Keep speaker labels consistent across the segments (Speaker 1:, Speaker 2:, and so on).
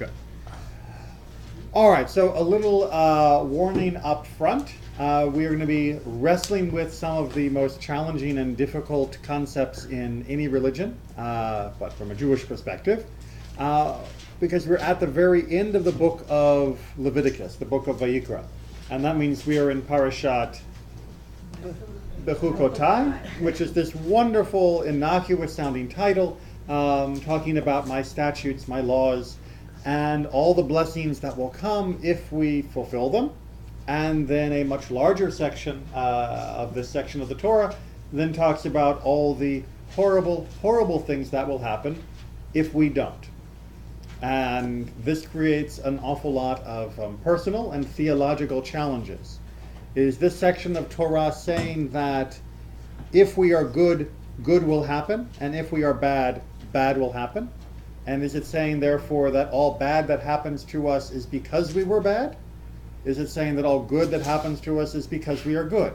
Speaker 1: Good. All right, so a little warning up front. We are going to be wrestling with some of the most challenging and difficult concepts in any religion, but from a Jewish perspective, because we're at the very end of the book of Leviticus, the book of Vayikra. And that means we are in Parashat Bekhukotai, which is this wonderful, innocuous sounding title, talking about my statutes, my laws, and all the blessings that will come if we fulfill them. And then a much larger section of this section of the Torah then talks about all the horrible, horrible things that will happen if we don't. And this creates an awful lot of personal and theological challenges. Is this section of Torah saying that if we are good, good will happen, and if we are bad, bad will happen? And is it saying, therefore, that all bad that happens to us is because we were bad? Is it saying that all good that happens to us is because we are good?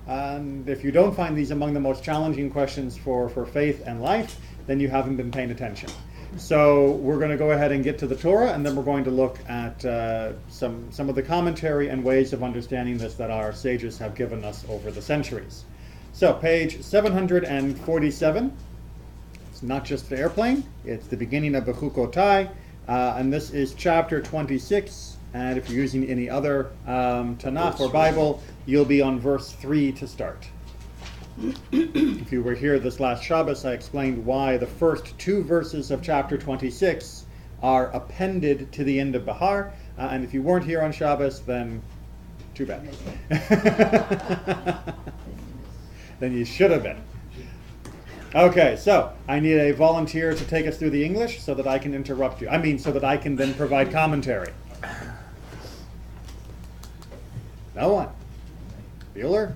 Speaker 1: And if you don't find these among the most challenging questions for faith and life, then you haven't been paying attention. So we're going to go ahead and get to the Torah, and then we're going to look at some of the commentary and ways of understanding this that our sages have given us over the centuries. So page 747. It's not just the airplane, it's the beginning of Bekhukotai, and this is chapter 26, and if you're using any other Tanakh or Bible, you'll be on verse 3 to start. If you were here this last Shabbos, I explained why the first two verses of chapter 26 are appended to the end of Bahar, and if you weren't here on Shabbos, then too bad. Then you should have been. Okay, so I need a volunteer to take us through the English so that I can interrupt you. So that I can then provide commentary. No one? Bueller?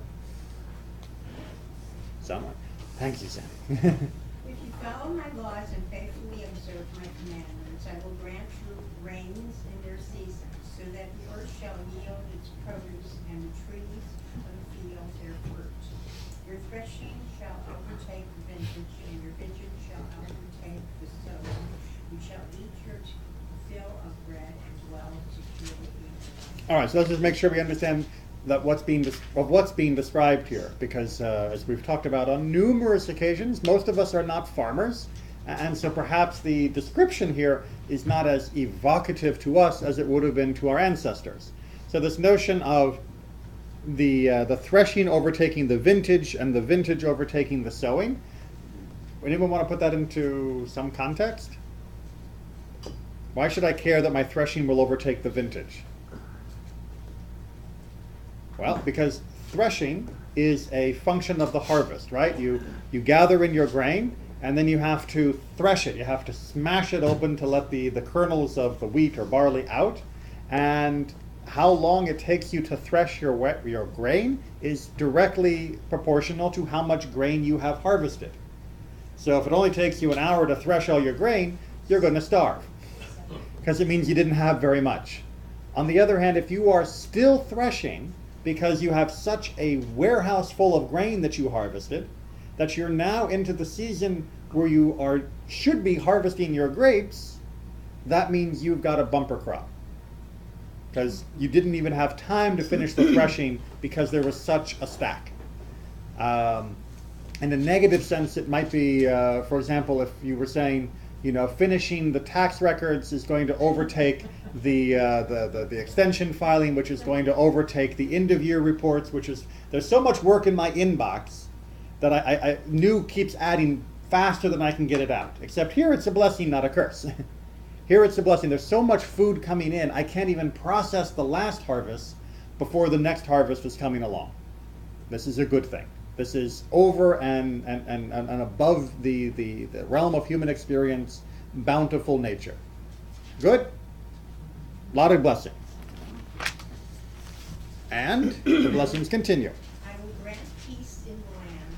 Speaker 1: Someone. Thank you, Sam.
Speaker 2: If you follow my laws and faithfully observe my commandments, I will grant you rains in their seasons, so that the earth shall yield its produce and the trees of the field their fruit. Your threshing shall overtake the vintage, and your vintage shall overtake the sowing. You shall eat your fill of bread and dwell securely.
Speaker 1: All right, so let's just make sure we understand that what's being described here, because as we've talked about on numerous occasions, most of us are not farmers, and so perhaps the description here is not as evocative to us as it would have been to our ancestors. So this notion of the threshing overtaking the vintage and the vintage overtaking the sowing, anyone want to put that into some context? Why should I care that my threshing will overtake the vintage? Well, because threshing is a function of the harvest, right? You gather in your grain, and then you have to thresh it. You have to smash it open to let the kernels of the wheat or barley out. And how long it takes you to thresh your grain is directly proportional to how much grain you have harvested. So if it only takes you an hour to thresh all your grain, you're going to starve, because it means you didn't have very much. On the other hand, if you are still threshing, because you have such a warehouse full of grain that you harvested, that you're now into the season where you should be harvesting your grapes, that means you've got a bumper crop. Because you didn't even have time to finish the threshing because there was such a stack. In a negative sense, it might be, for example, if you were saying, finishing the tax records is going to overtake the extension filing, which is going to overtake the end of year reports, there's so much work in my inbox that I knew keeps adding faster than I can get it out. Except here it's a blessing, not a curse. Here it's a blessing. There's so much food coming in, I can't even process the last harvest before the next harvest is coming along. This is a good thing. This is over and above the realm of human experience, bountiful nature. Good? Lot of blessing. And the blessings continue.
Speaker 2: I will grant peace in the land,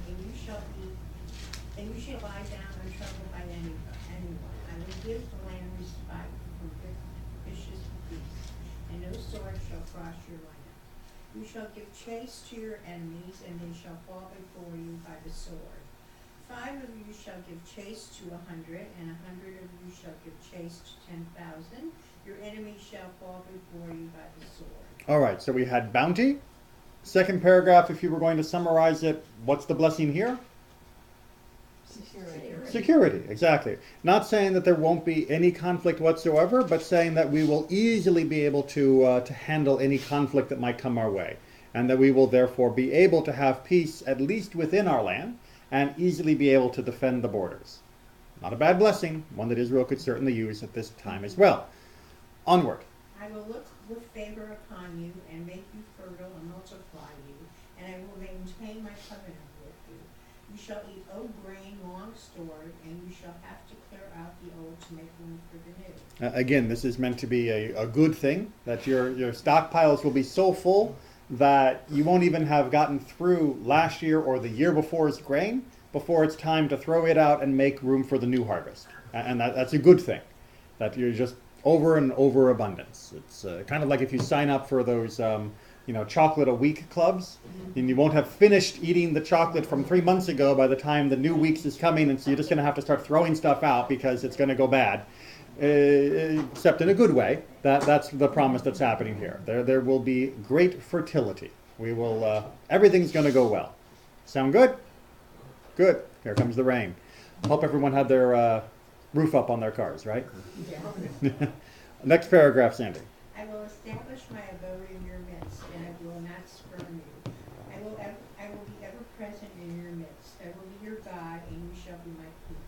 Speaker 2: and you shall lie down untroubled by anyone. I will give the land respite from vicious beasts, and no sword shall cross your land. You shall give chase to your enemies, and they shall fall before you by the sword. 5 of you shall give chase to 100, and 100 of you shall give chase to 10,000. Your enemy shall fall before you by the sword.
Speaker 1: All right, so we had bounty. Second paragraph, if you were going to summarize it, what's the blessing here? Security, exactly. Not saying that there won't be any conflict whatsoever, but saying that we will easily be able to handle any conflict that might come our way, and that we will therefore be able to have peace at least within our land, and easily be able to defend the borders. Not a bad blessing, one that Israel could certainly use at this time as well. Onward.
Speaker 2: I will look with favor upon you and make you fertile and multiply you, and I will maintain my covenant with you. You shall eat old grain long stored, and you shall have to clear out the old to make room for the new.
Speaker 1: Again, this is meant to be a good thing, that your stockpiles will be so full that you won't even have gotten through last year or the year before's grain before it's time to throw it out and make room for the new harvest. And that's a good thing, that you're just over and over abundance. It's kind of like if you sign up for those chocolate a week clubs, and you won't have finished eating the chocolate from 3 months ago by the time the new week's is coming, and so you're just going to have to start throwing stuff out because it's going to go bad. Except in a good way. That's the promise that's happening here. There will be great fertility. We will. Everything's going to go well. Sound good? Good. Here comes the rain. Hope everyone had their roof up on their cars, right?
Speaker 2: Yeah.
Speaker 1: Next paragraph, Sandy.
Speaker 2: I will establish my abode in your midst, and I will not spurn you. I will be ever present in your midst. I will be your God, and you shall be my people.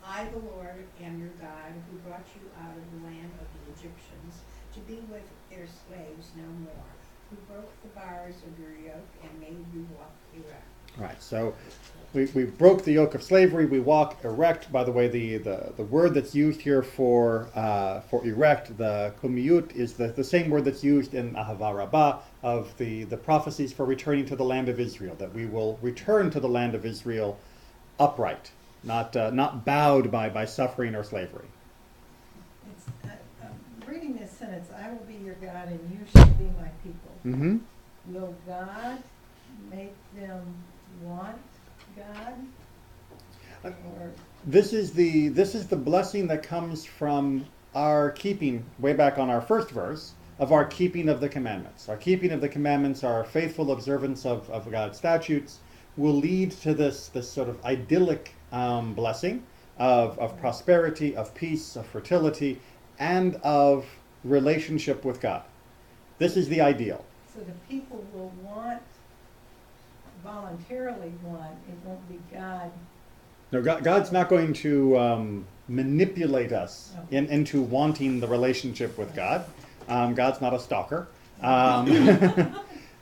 Speaker 2: I, the Lord, am your God, who brought you out of the land of the Egyptians, to be with their slaves no more, who broke the bars of your yoke and made you walk erect.
Speaker 1: Right, so we broke the yoke of slavery, we walk erect. By the way, the word that's used here for erect, the kumiyut, is the same word that's used in Ahava Rabbah of the prophecies for returning to the land of Israel, that we will return to the land of Israel upright, not bowed by suffering or slavery.
Speaker 3: It's, reading this sentence, I will be your God and you shall be my people.
Speaker 1: Mm-hmm.
Speaker 3: Will God make them want God? Or
Speaker 1: This is the blessing that comes from our keeping, way back on our first verse, of our keeping of the commandments. Our keeping of the commandments, our faithful observance of God's statutes, will lead to this sort of idyllic blessing of prosperity, of peace, of fertility, and of relationship with God. This is the ideal.
Speaker 3: so the people will voluntarily want, it won't be God.
Speaker 1: No, God's not going to manipulate us into wanting the relationship with God. God's not a stalker.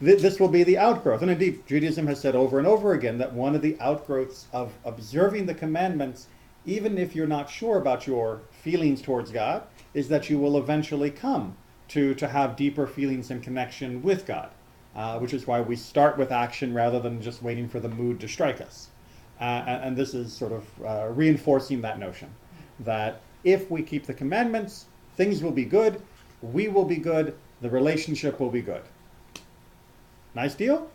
Speaker 1: This will be the outgrowth. And indeed, Judaism has said over and over again that one of the outgrowths of observing the commandments, even if you're not sure about your feelings towards God, is that you will eventually come to have deeper feelings and connection with God, which is why we start with action rather than just waiting for the mood to strike us. And this is sort of reinforcing that notion that if we keep the commandments, things will be good, we will be good, the relationship will be good. Nice deal?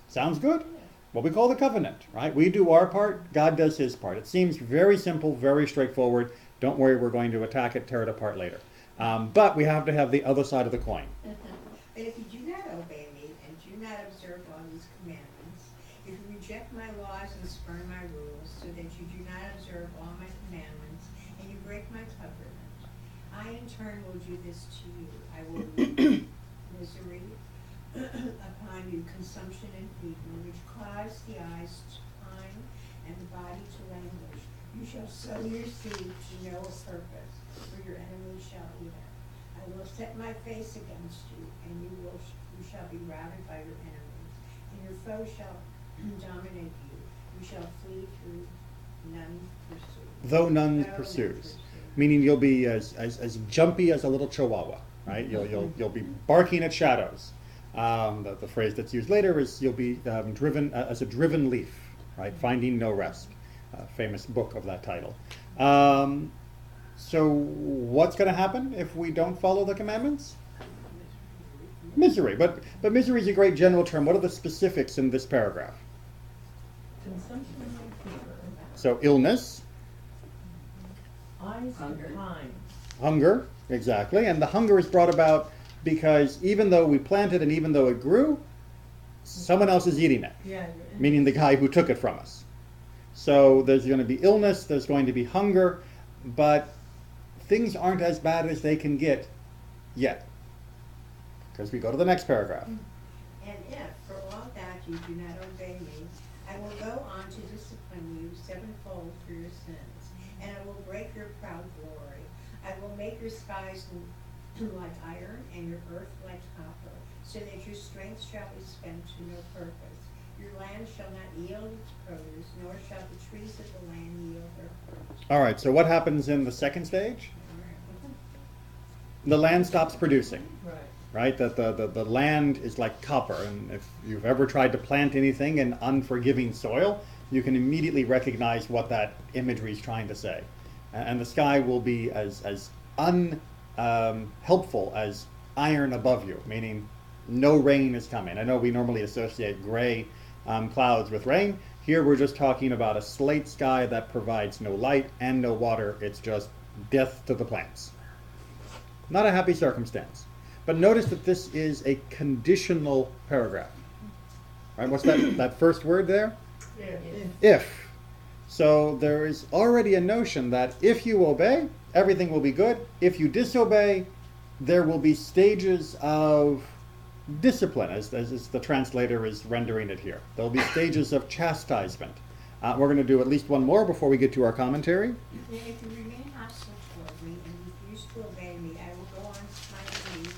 Speaker 1: Sounds good? What we call the covenant, right? We do our part, God does his part. It seems very simple, very straightforward. Don't worry, we're going to attack it, tear it apart later. But we have to have the other side of the coin.
Speaker 2: But if you do not obey me and do not observe all these commandments, if you reject my laws and spurn my rules, so that you do not observe all my commandments, and you break my covenant, I in turn will do this to you. I will bring misery upon you, consumption and fever, which cause the eyes to pine and the body to languish. You shall sow your seed to no purpose, for your enemy shall eat it. I will set my face against you, and you shall be routed by your enemies, and your foe shall dominate you. You shall flee through none pursues.
Speaker 1: Though none pursues. Meaning you'll be as jumpy as a little chihuahua, right? You'll be barking at shadows. The phrase that's used later is you'll be driven as a driven leaf, right? Finding no rest. Famous book of that title. So what's going to happen if we don't follow the commandments? Misery. But misery is a great general term. What are the specifics in this paragraph?
Speaker 3: Consumption of fever.
Speaker 1: So illness,
Speaker 3: Eyes
Speaker 4: Hunger.
Speaker 3: behind.
Speaker 1: hunger, exactly. And the hunger is brought about because even though we planted and even though it grew, someone else is eating it,
Speaker 3: Yeah.
Speaker 1: meaning the guy who took it from us. So there's going to be illness, there's going to be hunger, but things aren't as bad as they can get yet. Because we go to the next paragraph.
Speaker 2: And if, for all that you do not obey me, I will go on to discipline you sevenfold for your sins, and I will break your proud glory. I will make your skies like iron and your earth like copper, so that your strength shall be spent to no purpose. Your land shall not yield its produce, nor shall the trees of the land yield their fruit.
Speaker 1: All right, so what happens in the second stage? The land stops producing.
Speaker 3: Right.
Speaker 1: Right? That the land is like copper, and if you've ever tried to plant anything in unforgiving soil, you can immediately recognize what that imagery is trying to say. And the sky will be as unhelpful as iron above you, meaning no rain is coming. I know we normally associate gray clouds with rain. Here we're just talking about a slate sky that provides no light and no water. It's just death to the plants. Not a happy circumstance. But notice that this is a conditional paragraph. Right? What's that first word there? If. So there is already a notion that if you obey, everything will be good. If you disobey, there will be stages of discipline, as the translator is rendering it here. There will be stages of chastisement. We're going to do at least one more before we get to our commentary.
Speaker 2: If you remain hostile toward me and refuse to obey me, I will go on smiting you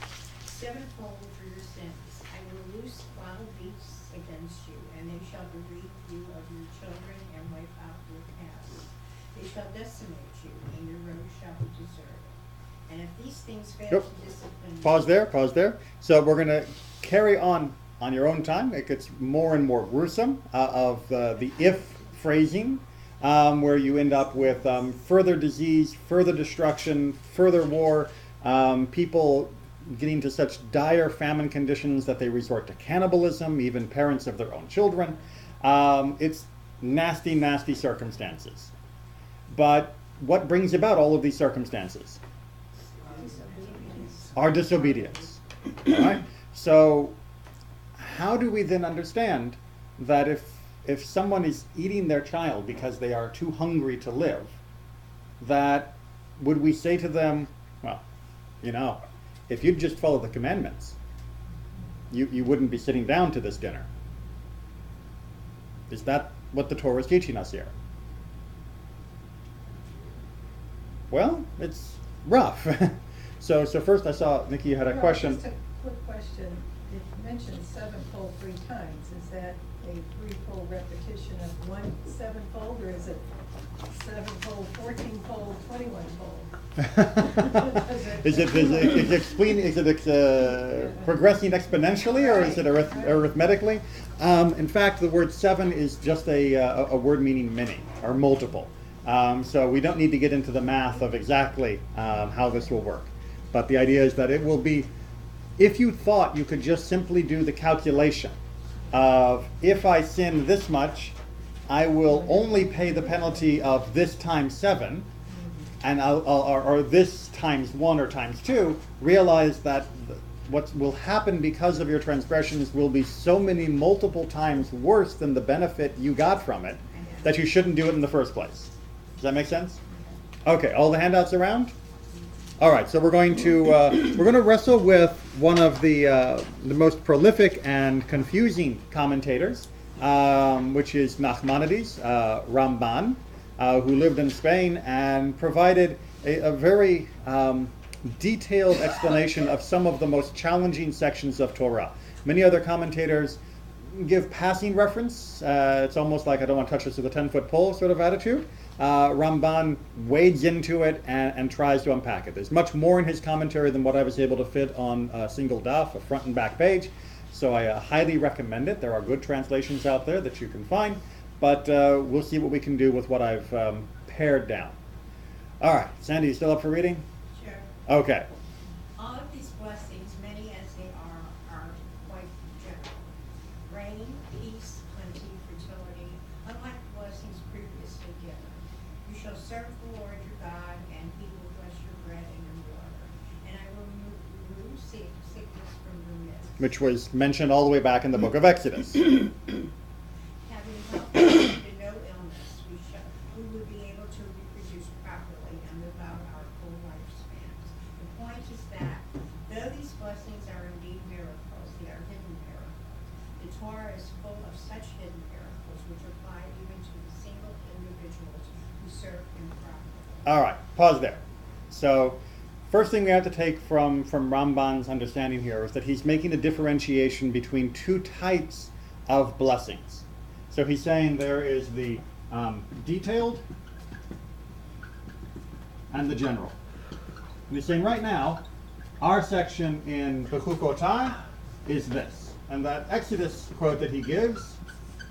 Speaker 2: sevenfold for your sins. I will loose wild beasts against you, and they shall bereave you of your children and wipe out your calves. They shall decimate you, and your road shall be deserted. And if these things fail
Speaker 1: Yep.
Speaker 2: to discipline you,
Speaker 1: Pause there. So we're going to carry on your own time. It gets more and more gruesome of the if phrasing, where you end up with further disease, further destruction, further war, people getting to such dire famine conditions that they resort to cannibalism, even parents of their own children. It's nasty, nasty circumstances. But what brings about all of these circumstances? Our disobedience. All right? So how do we then understand that if someone is eating their child because they are too hungry to live, that would we say to them, well, if you'd just follow the commandments, you wouldn't be sitting down to this dinner? Is that what the Torah is teaching us here? Well, it's rough. So first I saw, Nikki, you had a
Speaker 3: Well,
Speaker 1: question.
Speaker 3: Just a quick question. It mentions sevenfold 3 times. Is that a threefold repetition of one sevenfold, or is it sevenfold, 14-fold, 21-fold?
Speaker 1: Is it progressing exponentially, or is it arithmetically? In fact, the word seven is just a word meaning many or multiple. So we don't need to get into the math of exactly how this will work. But the idea is that it will be, if you thought you could just simply do the calculation of if I sin this much, I will only pay the penalty of this times 7, and or this times 1 or times 2, realize that what will happen because of your transgressions will be so many multiple times worse than the benefit you got from it, that you shouldn't do it in the first place. Does that make sense? Okay, all the handouts around? All right, so we're going to wrestle with one of the most prolific and confusing commentators, which is Nachmanides, Ramban, who lived in Spain and provided a very detailed explanation of some of the most challenging sections of Torah. Many other commentators give passing reference. It's almost like I don't want to touch this with a 10-foot pole sort of attitude. Ramban wades into it and tries to unpack it. There's much more in his commentary than what I was able to fit on a single daf, a front and back page. So I highly recommend it. There are good translations out there that you can find, but we'll see what we can do with what I've pared down. All right, Sandy, you still up for reading?
Speaker 2: sure.
Speaker 1: Okay.
Speaker 2: All of these blessings, many as they are quite general. Rain, peace, plenty, fertility, unlike shall serve the Lord your God, and he will bless your bread and your water. And I will remove sickness from your midst.
Speaker 1: Which was mentioned all the way back in the book of Exodus.
Speaker 2: Having health and no illness, we would be able to reproduce properly and live out our full lifespans. The point is that, though these blessings are indeed miracles, they are hidden miracles. The Torah is full of such hidden miracles, which apply even to the single individuals who serve him properly.
Speaker 1: All right, pause there. So, first thing we have to take from Ramban's understanding here is that he's making a differentiation between two types of blessings. So he's saying there is the detailed and the general. And he's saying right now, our section in Bekhukotai is this. And that Exodus quote that he gives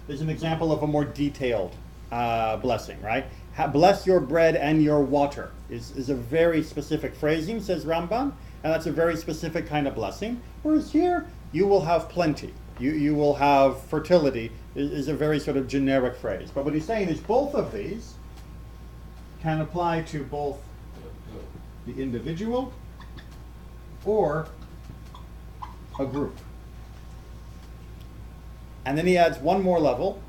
Speaker 1: is an example of a more detailed blessing, right? Bless your bread and your water is a very specific phrasing, says Ramban, and that's a very specific kind of blessing. Whereas here, you will have plenty. You will have fertility is a very sort of generic phrase. But what he's saying is both of these can apply to both the individual or a group. And then he adds one more level.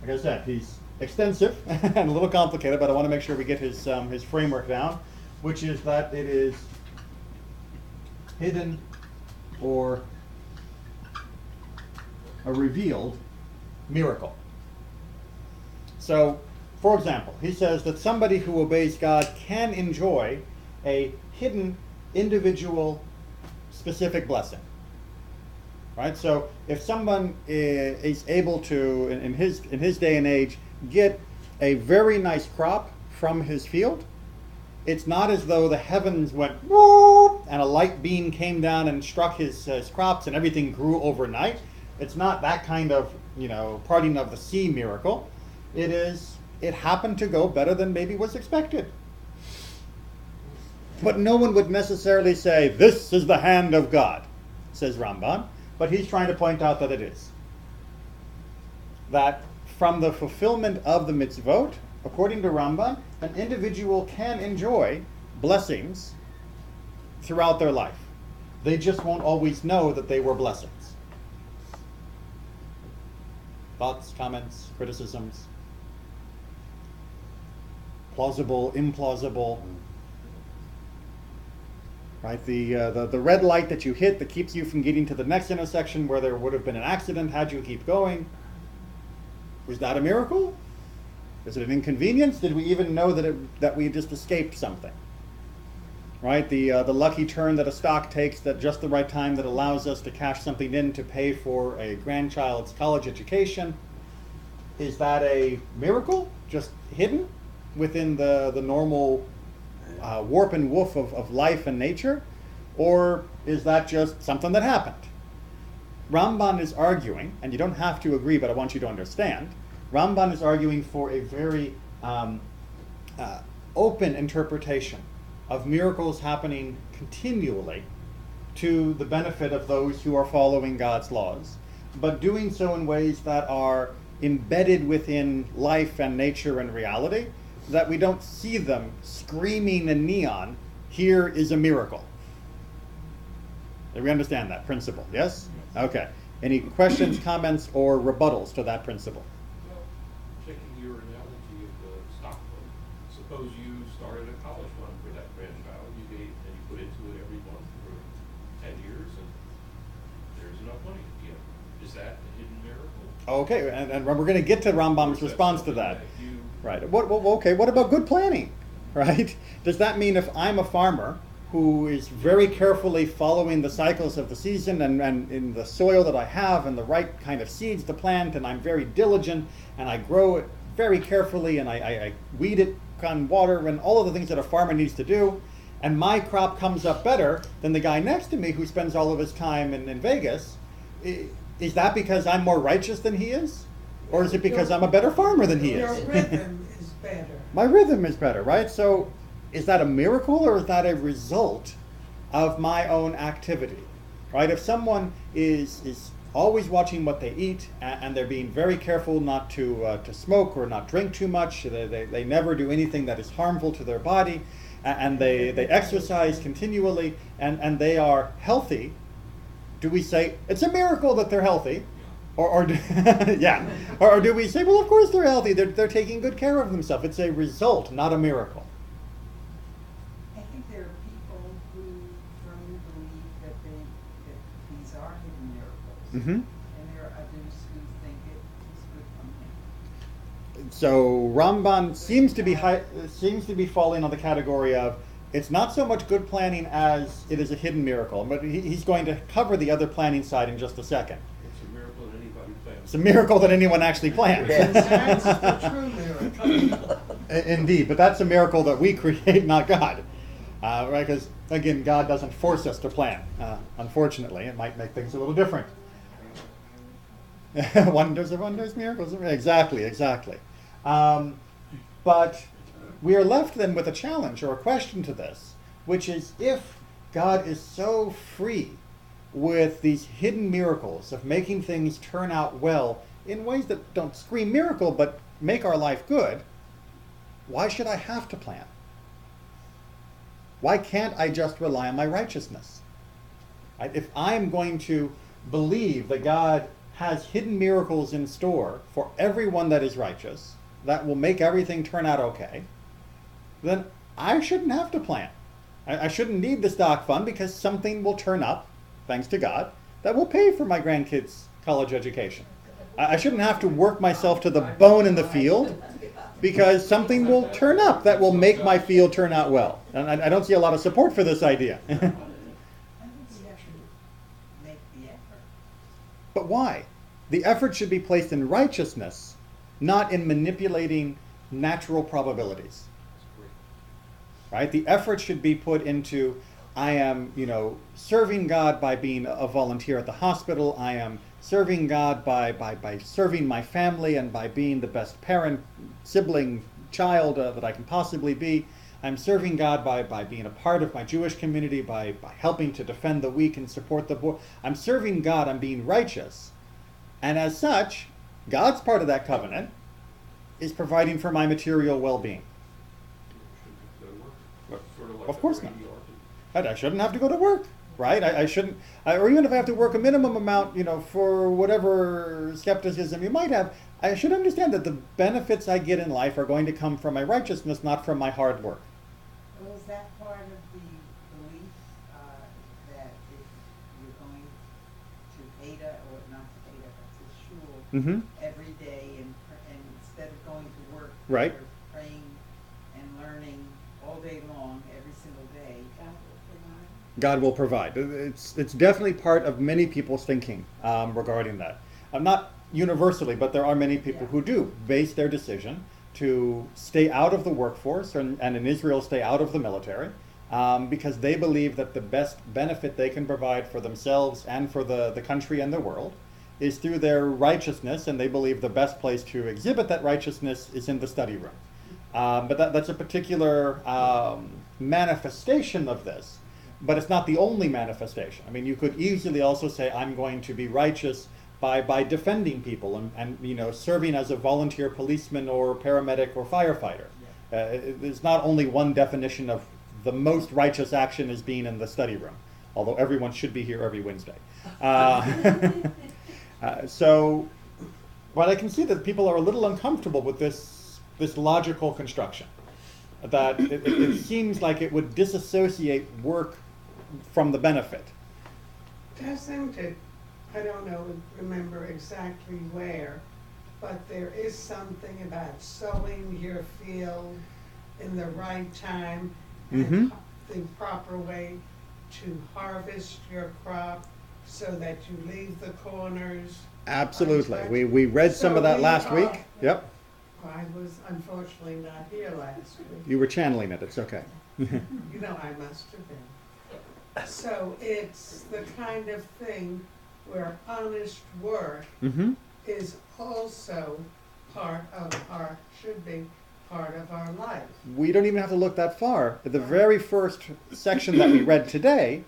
Speaker 1: Like I said, he's extensive and a little complicated, but I want to make sure we get his framework down, which is that it is hidden or a revealed miracle. So, for example, he says that somebody who obeys God can enjoy a hidden, individual, specific blessing. Right? So, if someone is able to, in his day and age, get a very nice crop from his field, it's not as though the heavens went whoop and a light beam came down and struck his crops and everything grew overnight. It's not that kind of, parting of the sea miracle. It happened to go better than maybe was expected. But no one would necessarily say, this is the hand of God, says Ramban. But he's trying to point out that it is. That from the fulfillment of the mitzvot, according to Ramban, an individual can enjoy blessings throughout their life. They just won't always know that they were blessings. Thoughts, comments, criticisms? Plausible, implausible? Right, the red light that you hit that keeps you from getting to the next intersection where there would have been an accident had you keep going. Was that a miracle? Is it an inconvenience? Did we even know that we just escaped something? Right, the lucky turn that a stock takes at just the right time that allows us to cash something in to pay for a grandchild's college education. Is that a miracle? Just hidden within the normal warp and woof of life and nature? Or is that just something that happened? Ramban is arguing, and you don't have to agree, but I want you to understand, Ramban is arguing for a very open interpretation of miracles happening continually to the benefit of those who are following God's laws, but doing so in ways that are embedded within life and nature and reality, that we don't see them screaming in neon, here is a miracle. Do we understand that principle? Yes? Okay. Any questions, comments, or rebuttals to that principle?
Speaker 4: Well, taking your analogy of the stock fund, suppose you started a college fund for that grandchild, you put into it every month for 10 years, and there's enough money at the end. Is that a hidden miracle?
Speaker 1: Okay, and we're going to get to Rambam's response to that. Right. Okay, what about good planning? Right? Does that mean if I'm a farmer who is very carefully following the cycles of the season and in the soil that I have and the right kind of seeds to plant, and I'm very diligent and I grow it very carefully and I weed it on water and all of the things that a farmer needs to do, and my crop comes up better than the guy next to me who spends all of his time in Vegas, is that because I'm more righteous than he is? Or is it because I'm a better farmer than he is?
Speaker 5: Your rhythm is better.
Speaker 1: My rhythm is better, right? So is that a miracle or is that a result of my own activity? Right? If someone is always watching what they eat, and they're being very careful not to smoke or not drink too much. They never do anything that is harmful to their body, and they exercise continually, and they are healthy. Do we say it's a miracle that they're healthy? Or yeah, or do we say, well, of course they're healthy. They're taking good care of themselves. It's a result, not a miracle.
Speaker 6: I think there are people who firmly believe that these are hidden miracles.
Speaker 1: Mm-hmm.
Speaker 6: And there are others who think it is good from him.
Speaker 1: So Ramban seems to be falling on the category of it's not so much good planning as it is a hidden miracle. But he's going to cover the other planning side in just a second.
Speaker 4: It's a miracle that anybody plans.
Speaker 1: It's a miracle that anyone actually plans.
Speaker 5: That's the true miracle.
Speaker 1: Indeed, but that's a miracle that we create, not God. Right? Because, again, God doesn't force us to plan. Unfortunately, it might make things a little different. Wonders of wonders, miracles. Exactly. But we are left then with a challenge or a question to this, which is if God is so free with these hidden miracles of making things turn out well in ways that don't scream miracle but make our life good, why should I have to plan? Why can't I just rely on my righteousness? If I'm going to believe that God has hidden miracles in store for everyone that is righteous, that will make everything turn out okay, then I shouldn't have to plan. I shouldn't need the stock fund because something will turn up, thanks to God, that will pay for my grandkids' college education. I shouldn't have to work myself to the bone in the field because something will turn up that will make my field turn out well. And I don't see a lot of support for this idea.
Speaker 6: I think we have to make the effort.
Speaker 1: But why? The effort should be placed in righteousness, not in manipulating natural probabilities. Right? The effort should be put into, I am, serving God by being a volunteer at the hospital. I am serving God by serving my family and by being the best parent, sibling, child that I can possibly be. I'm serving God by being a part of my Jewish community, by helping to defend the weak and support the poor. I'm serving God. I'm being righteous. And as such, God's part of that covenant is providing for my material well-being. Of course not. I shouldn't have to go to work, right? I shouldn't, or even if I have to work a minimum amount, for whatever skepticism you might have, I should understand that the benefits I get in life are going to come from my righteousness, not from my hard work.
Speaker 6: Well, is that part of the belief that if you're going to Ada, or not to Ada, but to shul
Speaker 1: Mm-hmm.
Speaker 6: every day, and instead of going to work,
Speaker 1: Right.
Speaker 6: you're praying and learning all day long, every single day, God will provide?
Speaker 1: God will provide. It's definitely part of many people's thinking regarding that. Not universally, but there are many people who do base their decision to stay out of the workforce and in Israel stay out of the military because they believe that the best benefit they can provide for themselves and for the country and the world is through their righteousness, and they believe the best place to exhibit that righteousness is in the study room. But that's a particular manifestation of this. But it's not the only manifestation. I mean, you could easily also say, I'm going to be righteous by defending people and serving as a volunteer policeman or paramedic or firefighter. There's not only one definition of the most righteous action as being in the study room, although everyone should be here every Wednesday. But I can see that people are a little uncomfortable with this logical construction. That it seems like it would disassociate work from the benefit.
Speaker 5: Doesn't it, I don't remember exactly where, but there is something about sowing your field in the right time and the proper way to harvest your crop so that you leave the corners.
Speaker 1: Absolutely.
Speaker 5: untouched.
Speaker 1: We read some of that last week. Yep.
Speaker 5: I was unfortunately not here last week.
Speaker 1: You were channeling it. It's okay.
Speaker 5: I must have been. So it's the kind of thing where honest work is also should be part of our life.
Speaker 1: We don't even have to look that far. The very first section that we read today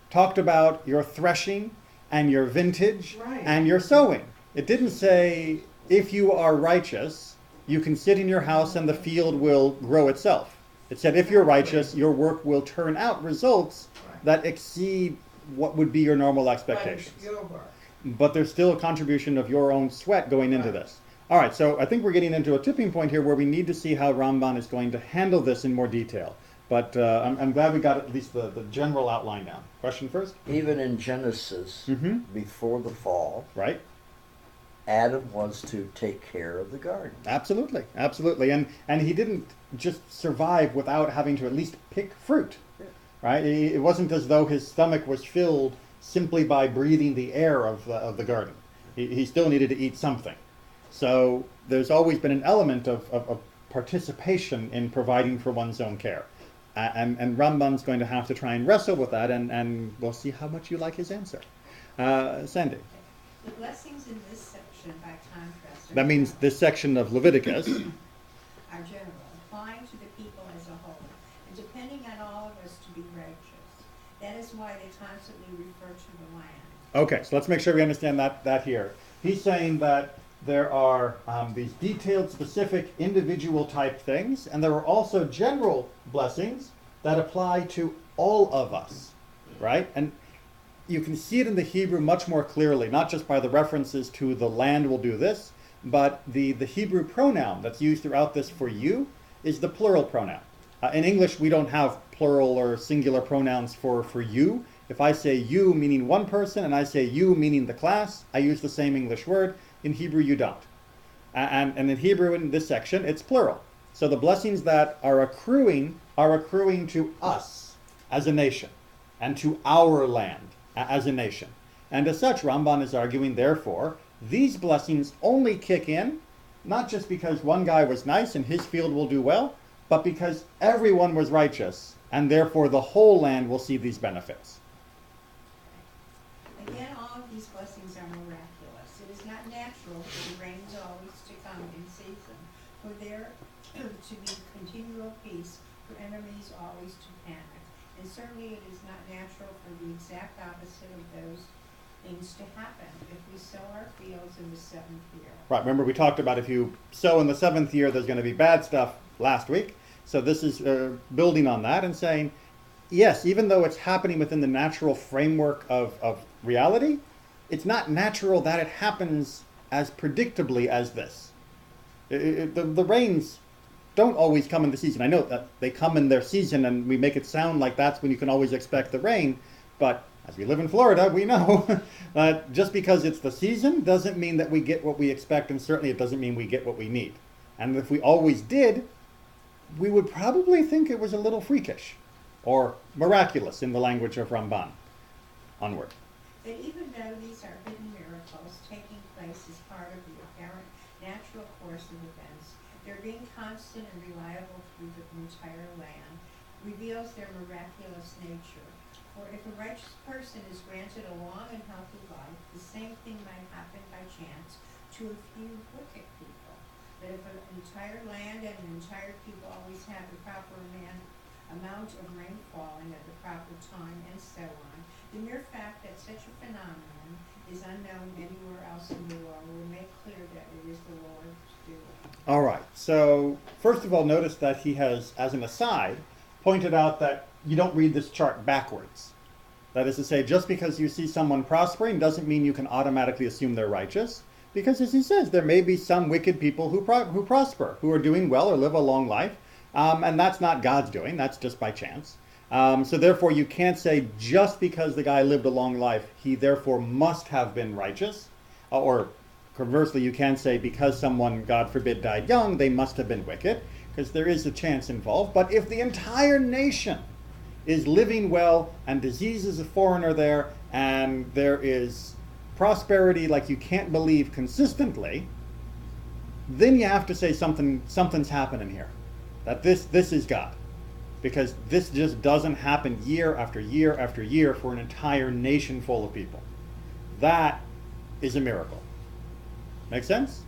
Speaker 1: talked about your threshing and your vintage
Speaker 5: Right.
Speaker 1: and your sowing. It didn't say, if you are righteous, you can sit in your house and the field will grow itself. It said, if you're righteous, your work will turn out results
Speaker 5: Right.
Speaker 1: that exceed what would be your normal
Speaker 5: But
Speaker 1: expectations.
Speaker 5: it's your work.
Speaker 1: But there's still a contribution of your own sweat going into
Speaker 5: Right.
Speaker 1: this. All right, so I think we're getting into a tipping point here where we need to see how Ramban is going to handle this in more detail. But I'm glad we got at least the general outline down. Question first?
Speaker 7: Even in Genesis,
Speaker 1: Mhm.
Speaker 7: before the fall,
Speaker 1: Right?
Speaker 7: Adam was to take care of the garden.
Speaker 1: Absolutely, absolutely. And he didn't just survive without having to at least pick fruit, right? It wasn't as though his stomach was filled simply by breathing the air of the garden. He still needed to eat something. So there's always been an element of participation in providing for one's own care. And Ramban's going to have to try and wrestle with that, and we'll see how much you like his answer. Sandy.
Speaker 2: The blessings in this section, by contrast,
Speaker 1: That means this section of Leviticus.
Speaker 2: are general, applying to the people as a whole, and depending on all of us to be righteous. That is why they constantly refer to the land.
Speaker 1: Okay, so let's make sure we understand that here. He's saying that there are these detailed, specific, individual type things, and there are also general blessings that apply to all of us, right? And you can see it in the Hebrew much more clearly, not just by the references to the land will do this, but the Hebrew pronoun that's used throughout this for you is the plural pronoun. In English, we don't have plural or singular pronouns for you. If I say you meaning one person and I say you meaning the class, I use the same English word. In Hebrew, you don't. And in Hebrew, in this section, it's plural. So the blessings that are accruing to us as a nation and to our land as a nation. And as such, Ramban is arguing, therefore, these blessings only kick in, not just because one guy was nice and his field will do well, but because everyone was righteous, and therefore the whole land will see these benefits.
Speaker 2: Again, all of these blessings are miraculous. It is not natural for the rains always to come in season, for there to be continual peace, for enemies always to panic. And certainly it is not natural for the exact opposite of those things to happen if we sow our fields in the 7th year.
Speaker 1: Right, remember we talked about if you sow in the 7th year, there's going to be bad stuff last week. So this is building on that and saying, yes, even though it's happening within the natural framework of reality, it's not natural that it happens as predictably as this. The rains don't always come in the season. I know that they come in their season and we make it sound like that's when you can always expect the rain, but as we live in Florida, we know just because it's the season doesn't mean that we get what we expect, and certainly it doesn't mean we get what we need. And if we always did, we would probably think it was a little freakish or miraculous in the language of Ramban. Onward.
Speaker 2: But even though these are hidden miracles taking place as part of the apparent natural course of events, their being constant and reliable through the entire land reveals their miraculous nature. For if a righteous person is granted a long and healthy life, the same thing might happen by chance to a few wicked people. But if an entire land and an entire people always have the proper amount of rain falling at the proper time and so on, the mere fact that such a phenomenon is unknown anywhere else in the world will make clear that it is the Lord's doing.
Speaker 1: All right. So first of all, notice that he has, as an aside, pointed out that you don't read this chart backwards. That is to say, just because you see someone prospering doesn't mean you can automatically assume they're righteous. Because as he says, there may be some wicked people who prosper, who are doing well or live a long life. And that's not God's doing. That's just by chance. So therefore, you can't say just because the guy lived a long life, he therefore must have been righteous. Or conversely, you can say because someone, God forbid, died young, they must have been wicked. Because there is a chance involved. But if the entire nation is living well and disease is a foreigner there and there is prosperity like you can't believe consistently, then you have to say something's happening here. That this is God. Because this just doesn't happen year after year after year for an entire nation full of people. That is a miracle. Make sense?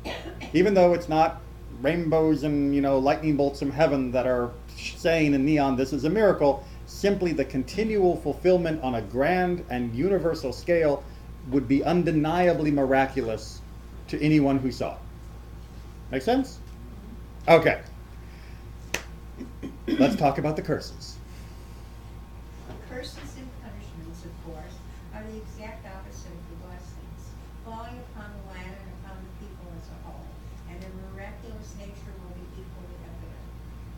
Speaker 1: Even though it's not rainbows and lightning bolts from heaven that are saying in neon this is a miracle, simply the continual fulfillment on a grand and universal scale would be undeniably miraculous to anyone who saw it. Make sense? Okay. Let's talk about the curses.
Speaker 2: Curses and punishments, of course, are the exact opposite of the blessings, falling upon the land and upon the people as a whole, and their miraculous nature will be equally evident.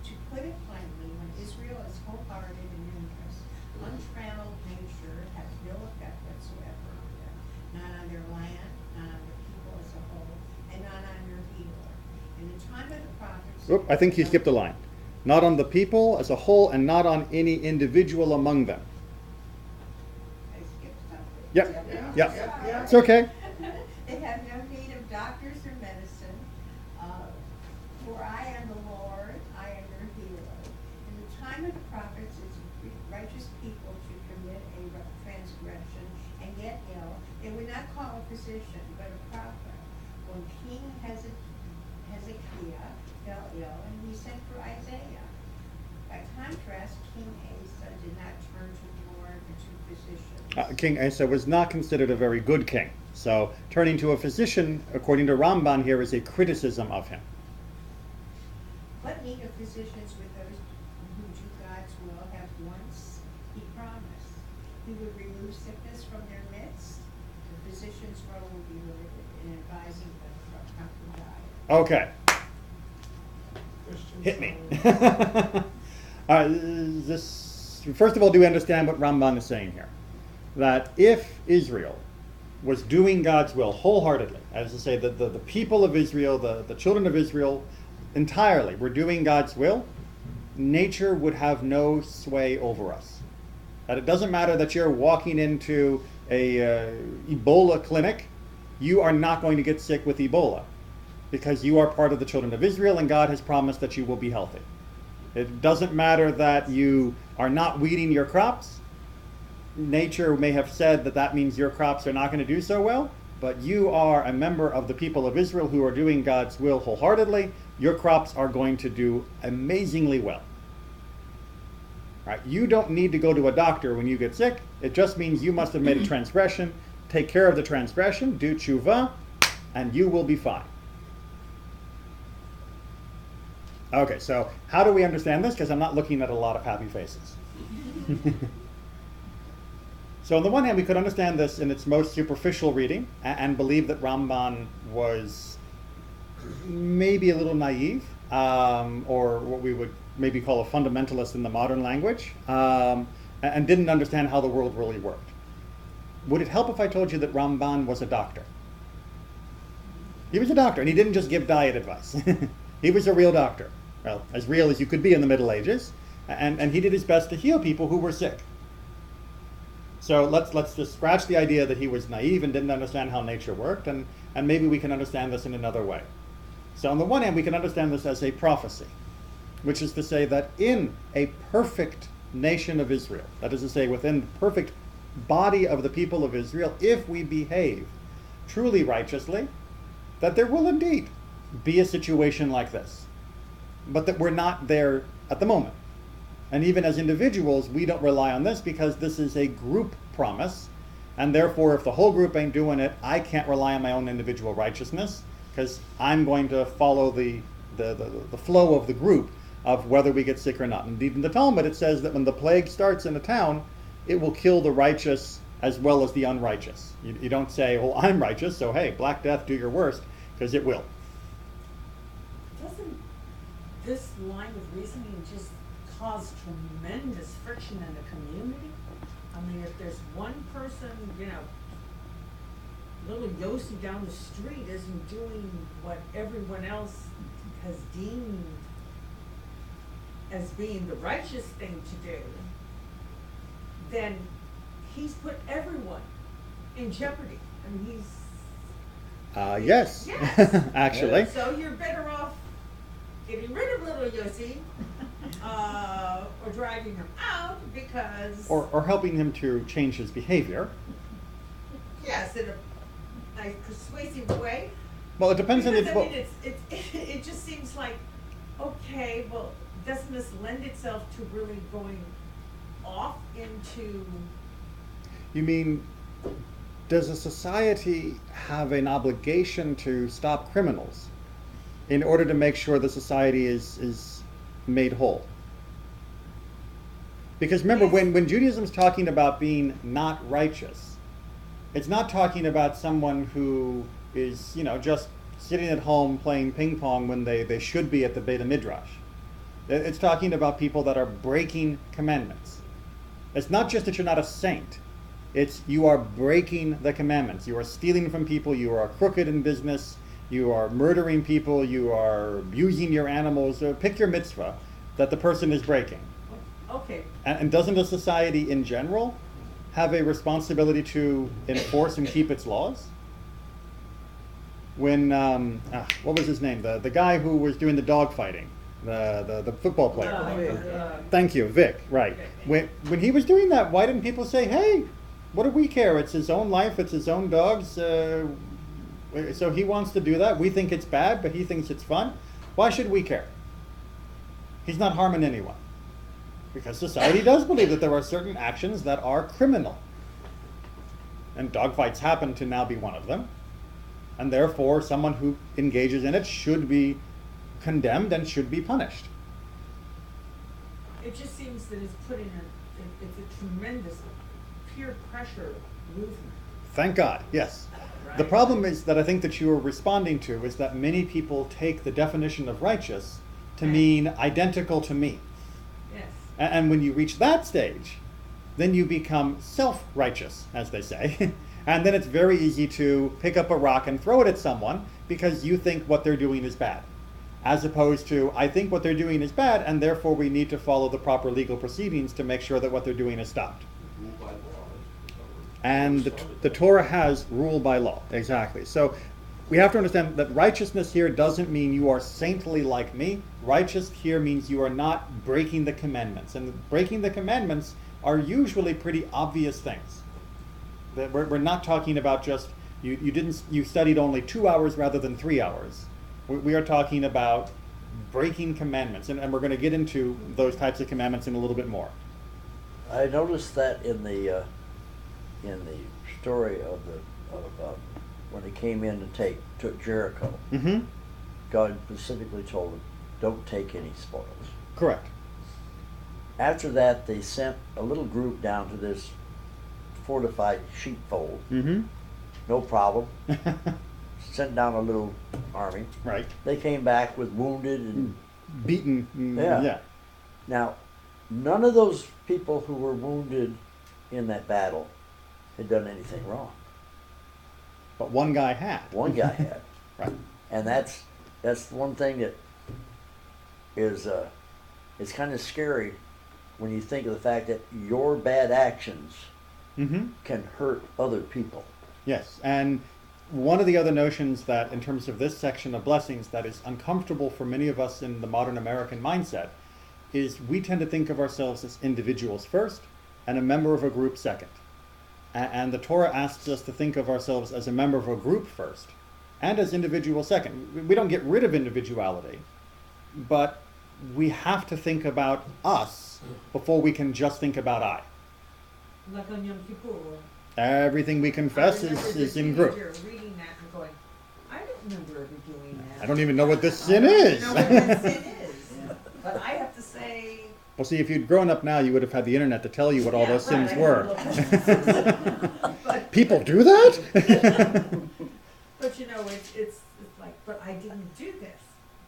Speaker 2: To put it plainly, when Israel is wholehearted in interest, untrammeled nature has no effect whatsoever on them, not on their land, not on the people as a whole, and not on their healer. In the time of the prophets...
Speaker 1: Oop, I think you skipped a line. Not on the people as a whole and not on any individual among them.
Speaker 2: I skipped something.
Speaker 1: Yep. Yep.
Speaker 5: Yeah.
Speaker 1: It's okay.
Speaker 2: They have no need of doctors or medicine, for I am the Lord, I am your healer. In the time of the prophets, it's righteous people to commit a transgression and get ill. They would not call a physician, but a prophet. When King Hezekiah fell ill, and he sent for Isaiah. By contrast, King Asa did not turn to the Lord but to physicians.
Speaker 1: King Asa was not considered a very good king. So turning to a physician, according to Ramban here, is a criticism of him.
Speaker 2: What need of physicians with those who do God's will have once he promised? He would remove sickness from their midst. The physician's role would be limited in advising them from proper diet.
Speaker 1: Okay.
Speaker 5: Christian
Speaker 1: Hit me.
Speaker 5: Science.
Speaker 1: First of all, do we understand what Ramban is saying here? That if Israel was doing God's will wholeheartedly, as to say that the people of Israel, the children of Israel entirely were doing God's will, nature would have no sway over us. That it doesn't matter that you're walking into a Ebola clinic, you are not going to get sick with Ebola, because you are part of the children of Israel and God has promised that you will be healthy. It doesn't matter that you are not weeding your crops. Nature may have said that that means your crops are not going to do so well, but you are a member of the people of Israel who are doing God's will wholeheartedly. Your crops are going to do amazingly well. Right? You don't need to go to a doctor when you get sick. It just means you must have made a transgression. Take care of the transgression, do tshuva, and you will be fine. Okay, so how do we understand this? Because I'm not looking at a lot of happy faces. So on the one hand, we could understand this in its most superficial reading and believe that Ramban was maybe a little naive, or what we would maybe call a fundamentalist in the modern language, and didn't understand how the world really worked. Would it help if I told you that Ramban was a doctor? He was a doctor, and he didn't just give diet advice. He was a real doctor. Well, as real as you could be in the Middle Ages, and he did his best to heal people who were sick. So let's just scratch the idea that he was naive and didn't understand how nature worked, and maybe we can understand this in another way. So on the one hand, we can understand this as a prophecy, which is to say that in a perfect nation of Israel, that is to say within the perfect body of the people of Israel, if we behave truly righteously, that there will indeed be a situation like this, but that we're not there at the moment. And even as individuals, we don't rely on this because this is a group promise, and therefore if the whole group ain't doing it, I can't rely on my own individual righteousness because I'm going to follow the flow of the group of whether we get sick or not. Indeed, in the Talmud it says that when the plague starts in a town, it will kill the righteous as well as the unrighteous. You don't say, well, I'm righteous, so hey, Black Death, do your worst, because it will.
Speaker 8: Doesn't this line of reasoning just cause tremendous friction in the community? I mean, if there's one person, little Yossi down the street isn't doing what everyone else has deemed as being the righteous thing to do, then he's put everyone in jeopardy. I mean,
Speaker 1: Yes,
Speaker 8: Yes.
Speaker 1: actually.
Speaker 8: So you're better off getting rid of little Yossi, or driving him out because...
Speaker 1: Or helping him to change his behavior.
Speaker 8: Yes, in a nice persuasive way.
Speaker 1: Well, it depends on
Speaker 8: Because,
Speaker 1: the...
Speaker 8: I mean, it just seems like, okay, well, doesn't this lend itself to really going off into...
Speaker 1: You mean does a society have an obligation to stop criminals in order to make sure the society is made whole? Because remember, when Judaism's talking about being not righteous, it's not talking about someone who is, just sitting at home playing ping pong when they should be at the Beit Midrash. It's talking about people that are breaking commandments. It's not just that you're not a saint. It's you are breaking the commandments. You are stealing from people. You are crooked in business. You are murdering people. You are abusing your animals. Pick your mitzvah that the person is breaking.
Speaker 8: Okay,
Speaker 1: And doesn't a society in general have a responsibility to enforce and keep its laws? When, what was his name? The guy who was doing the dog fighting, the football player. Thank you, Vic, right. When he was doing that, why didn't people say, hey, what do we care? It's his own life, it's his own dogs. So he wants to do that. We think it's bad, but he thinks it's fun. Why should we care? He's not harming anyone. Because society does believe that there are certain actions that are criminal. And dogfights happen to now be one of them. And therefore, someone who engages in it should be condemned and should be punished.
Speaker 8: it just seems that it's putting it's a tremendous peer pressure movement.
Speaker 1: Thank God, yes. The
Speaker 8: Right.
Speaker 1: problem is that I think that you are responding to is that many people take the definition of righteous to mean identical to me.
Speaker 8: Yes.
Speaker 1: And when you reach that stage, then you become self-righteous, as they say. And then it's very easy to pick up a rock and throw it at someone because you think what they're doing is bad. As opposed to, I think what they're doing is bad, and therefore we need to follow the proper legal proceedings to make sure that what they're doing is stopped.
Speaker 4: Rule by law.
Speaker 1: And the Torah has rule by law, exactly. So we have to understand that righteousness here doesn't mean you are saintly like me. Righteous here means you are not breaking the commandments. And breaking the commandments are usually pretty obvious things. That we're not talking about just, you studied only 2 hours rather than 3 hours. We are talking about breaking commandments. And we're going to get into those types of commandments in a little bit more.
Speaker 7: I noticed that in the story of when he came in to took Jericho,
Speaker 1: Mm-hmm.
Speaker 7: God specifically told him, "Don't take any spoils."
Speaker 1: Correct.
Speaker 7: After that, they sent a little group down to this fortified sheepfold.
Speaker 1: Mm-hmm.
Speaker 7: No problem. Sent down a little army.
Speaker 1: Right.
Speaker 7: They came back with wounded and
Speaker 1: Beaten.
Speaker 7: Yeah. Now, none of those people who were wounded in that battle had done anything wrong.
Speaker 1: But one guy had.
Speaker 7: One guy had.
Speaker 1: Right.
Speaker 7: And that's one thing that is it's kind of scary when you think of the fact that your bad actions
Speaker 1: Mm-hmm.
Speaker 7: can hurt other people.
Speaker 1: Yes, and one of the other notions that, in terms of this section of blessings, that is uncomfortable for many of us in the modern American mindset, is we tend to think of ourselves as individuals first and a member of a group second. And the Torah asks us to think of ourselves as a member of a group first and as individuals second. We don't get rid of individuality, but we have to think about us before we can just think about I.
Speaker 8: Like on Yom Kippur.
Speaker 1: Everything we confess
Speaker 8: I remember
Speaker 1: is
Speaker 8: as a
Speaker 1: in group.
Speaker 8: teenager reading that and going, I don't remember ever doing that.
Speaker 1: I don't even know what this sin
Speaker 8: I don't
Speaker 1: is.
Speaker 8: even know what that sin is. But I have to say.
Speaker 1: Well, see, if you'd grown up now, you would have had the internet to tell you what all
Speaker 8: Yeah,
Speaker 1: those
Speaker 8: right,
Speaker 1: sins
Speaker 8: I
Speaker 1: were.
Speaker 8: But-
Speaker 1: People do that?
Speaker 8: But you know, it's like, but I didn't do this.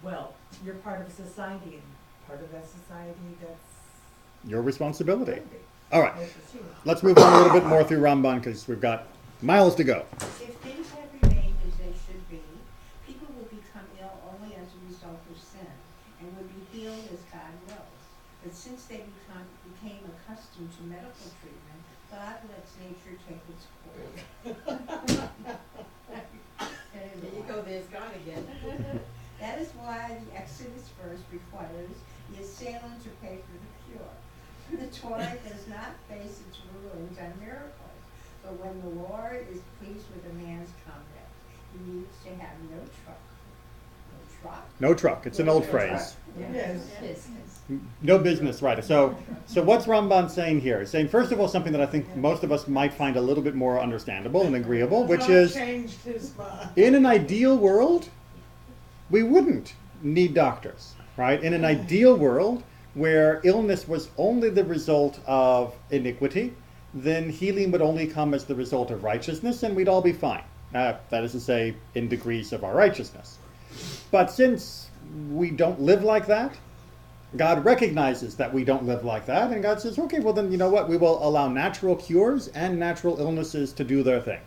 Speaker 8: Well, you're part of society, and part of that society, that's.
Speaker 1: Your responsibility.
Speaker 8: Right.
Speaker 1: All right,
Speaker 8: That's just you.
Speaker 1: let's move on a little bit more through Ramban because we've got miles to go.
Speaker 2: If things had remained as they should be, people would become ill only as a result of sin, and would be healed as God wills. But since they became accustomed to medical treatment, God lets nature take its course.
Speaker 3: There you go, there's God again.
Speaker 2: That is why the Exodus verse requires the assailant to pay for the cure. The Torah does not base its rulings on miracles, but when the Lord is pleased with a man's conduct, he needs to have no truck?
Speaker 1: No truck. It's an old phrase.
Speaker 5: Yes.
Speaker 2: Business.
Speaker 1: No business, right. So what's Ramban saying here? He's saying, first of all, something that I think most of us might find a little bit more understandable and agreeable, which
Speaker 5: John
Speaker 1: is,
Speaker 5: changed his mind.
Speaker 1: in an ideal world, we wouldn't need doctors, right? In an ideal world where illness was only the result of iniquity, then healing would only come as the result of righteousness, and we'd all be fine. That is to say, in degrees of our righteousness. But since we don't live like that, God recognizes that we don't live like that, and God says, okay, well then, you know what? We will allow natural cures and natural illnesses to do their thing.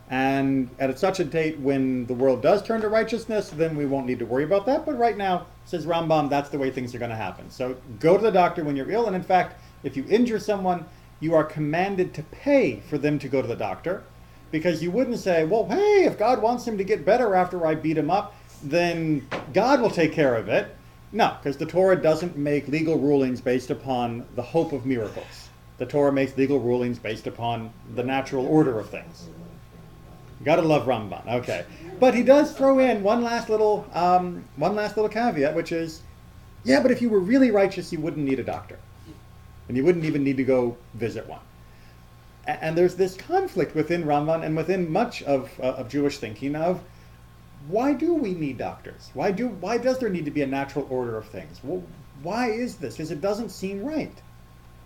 Speaker 1: And at such a date when the world does turn to righteousness, then we won't need to worry about that. But right now, says Rambam, that's the way things are going to happen. So go to the doctor when you're ill, and in fact, if you injure someone, you are commanded to pay for them to go to the doctor, because you wouldn't say, well, hey, if God wants him to get better after I beat him up, then God will take care of it. No, because the Torah doesn't make legal rulings based upon the hope of miracles. The Torah makes legal rulings based upon the natural order of things. You gotta love Ramban, okay. But he does throw in one last little caveat, which is, yeah, but if you were really righteous, you wouldn't need a doctor, and you wouldn't even need to go visit one. And there's this conflict within Ramban and within much of Jewish thinking of, why do we need doctors? Why does there need to be a natural order of things? Well, why is this? Because it doesn't seem right.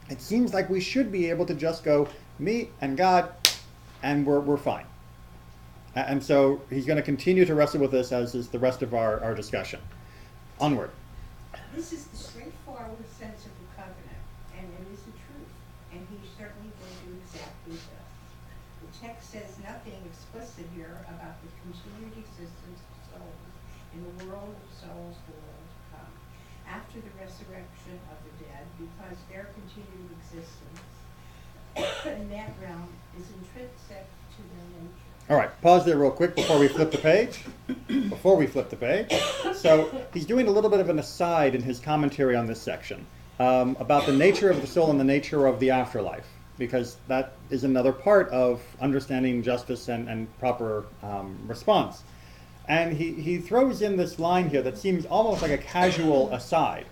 Speaker 1: It seems like we should be able to just go, me and God, and we're fine. And so he's going to continue to wrestle with this, as is the rest of our discussion. Onward.
Speaker 2: This is the straightforward sense of the covenant, and it is the truth, and he certainly will do exactly this. The text says nothing explicit here about the continued existence of souls in the world of souls, the world to come, after the resurrection of the dead, because their continued existence in that realm is intrinsic to their nature.
Speaker 1: All right, pause there real quick before we flip the page. So he's doing a little bit of an aside in his commentary on this section about the nature of the soul and the nature of the afterlife, because that is another part of understanding justice and proper response. And he throws in this line here that seems almost like a casual aside,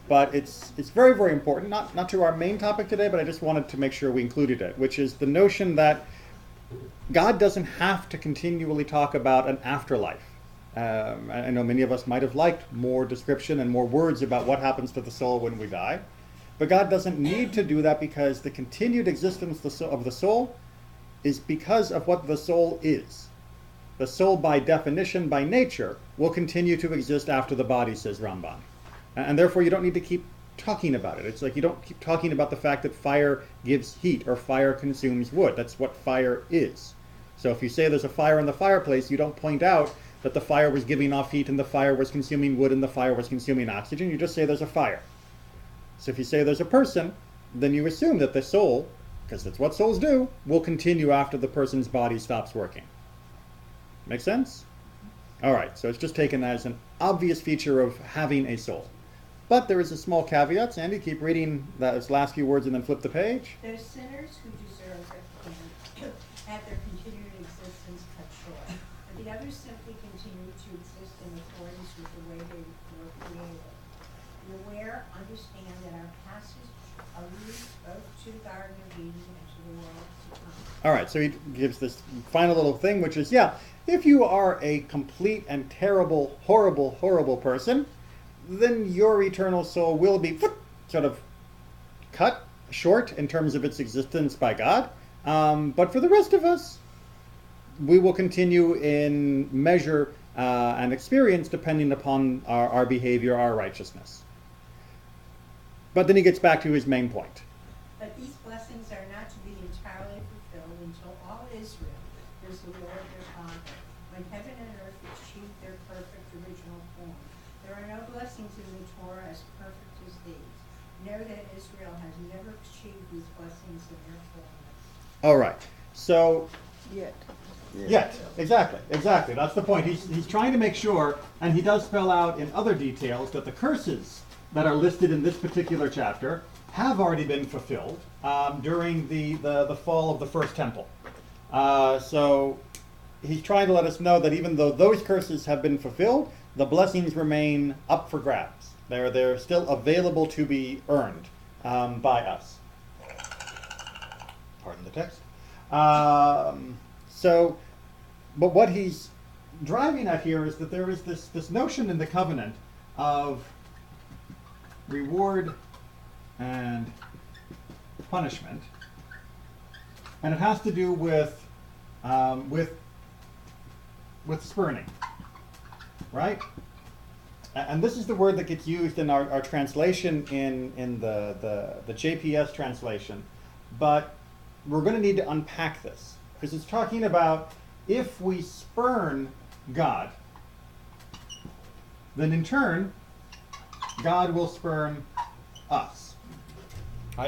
Speaker 1: but it's very, very important, not to our main topic today, but I just wanted to make sure we included it, which is the notion that God doesn't have to continually talk about an afterlife. I know many of us might have liked more description and more words about what happens to the soul when we die. But God doesn't need to do that, because the continued existence of the soul is because of what the soul is. The soul, by definition, by nature, will continue to exist after the body, says Ramban. And therefore you don't need to keep talking about it. It's like you don't keep talking about the fact that fire gives heat or fire consumes wood. That's what fire is. So if you say there's a fire in the fireplace, you don't point out that the fire was giving off heat and the fire was consuming wood and the fire was consuming oxygen. You just say there's a fire. So if you say there's a person, then you assume that the soul, because that's what souls do, will continue after the person's body stops working. Make sense? All right, so it's just taken as an obvious feature of having a soul. But there is a small caveat. Sandy, keep reading those last few words and then flip the page.
Speaker 2: Those sinners who deserve it have their continued existence cut short, but the others simply continue to exist in accordance with the way they were created. Be aware, understand that our passage alludes both to the Garden of Eden and to the world to come.
Speaker 1: All right, so he gives this final little thing, which is, yeah, if you are a complete and terrible, horrible, horrible person, then your eternal soul will be sort of cut short in terms of its existence by God. But for the rest of us, we will continue in measure and experience depending upon our behavior, our righteousness. But then he gets back to his main point.
Speaker 2: But these blessings are not to be entirely fulfilled until all Israel is the Lord their Father, when heaven and earth achieve their perfect original form. There are no blessings in the Torah as perfect as these. Know that Israel has never achieved these blessings in their fullness.
Speaker 1: All right, so
Speaker 3: Yet.
Speaker 1: exactly. That's the point. He's trying to make sure, and he does spell out in other details, that the curses that are listed in this particular chapter have already been fulfilled during the fall of the first temple. So he's trying to let us know that even though those curses have been fulfilled, the blessings remain up for grabs. They're still available to be earned by us. Pardon the text. But what he's driving at here is that there is this notion in the covenant of reward and punishment, and it has to do with spurning, right? And this is the word that gets used in our translation in the JPS translation, but we're going to need to unpack this because it's talking about if we spurn God, then in turn, God will spurn us.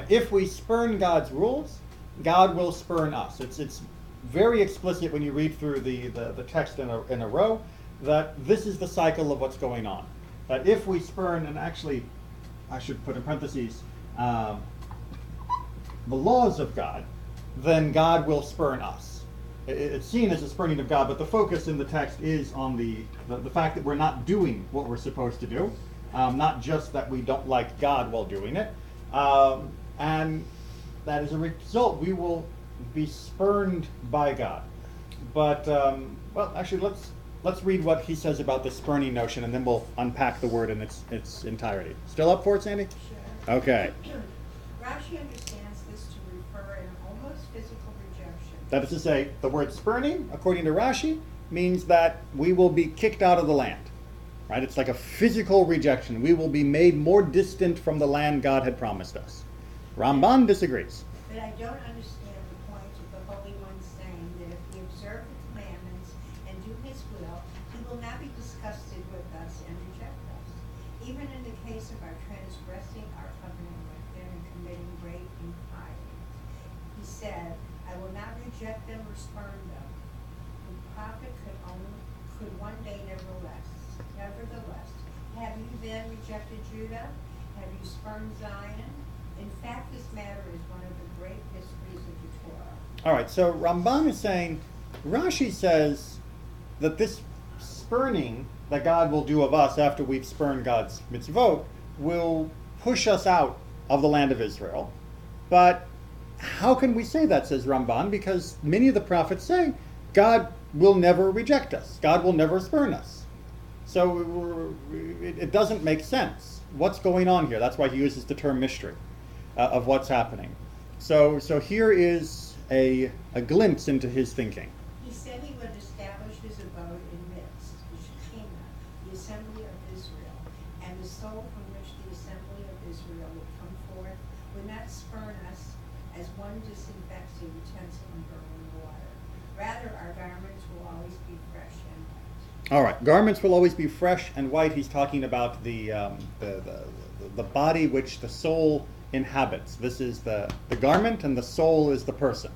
Speaker 1: If we spurn God's rules, God will spurn us. It's very explicit when you read through the text in a row that this is the cycle of what's going on. That if we spurn, and actually I should put in parentheses, the laws of God, then God will spurn us. It's seen as a spurning of God, but the focus in the text is on the fact that we're not doing what we're supposed to do, not just that we don't like God while doing it. And that as a result, we will be spurned by God. But, well, actually, let's read what he says about the spurning notion, and then we'll unpack the word in its entirety. Still up for it, Sandy?
Speaker 2: Sure.
Speaker 1: Okay.
Speaker 2: Rashi understands this to refer an almost physical rejection.
Speaker 1: That is to say, the word spurning, according to Rashi, means that we will be kicked out of the land. Right? It's like a physical rejection. We will be made more distant from the land God had promised us. Ramban disagrees.
Speaker 2: But I don't understand the point of the Holy One saying that if we observe the commandments and do His will, He will not be disgusted with us and reject us. Even in the case of our transgressing our covenant with Him and committing great impiety. He said, I will not reject them or spurn them. The prophet could one day nevertheless, have you then rejected Judah? Have you spurned Zion? In fact, this matter is one of the great mysteries of the Torah.
Speaker 1: All right, so Ramban is saying, Rashi says that this spurning that God will do of us after we've spurned God's mitzvot will push us out of the land of Israel. But how can we say that, says Ramban? Because many of the prophets say God will never reject us. God will never spurn us. So it doesn't make sense. What's going on here? That's why he uses the term mystery of what's happening. So here is a glimpse into his thinking.
Speaker 2: He said he would establish his abode in midst, the Shekinah, the assembly of Israel, and the soul from which the assembly of Israel would come forth would not spurn us as one disinfects a utensil in boiling water. Rather, our garments will always be fresh and white.
Speaker 1: All right, garments will always be fresh and white. He's talking about the body which the soul inhabits. This is the garment, and the soul is the person.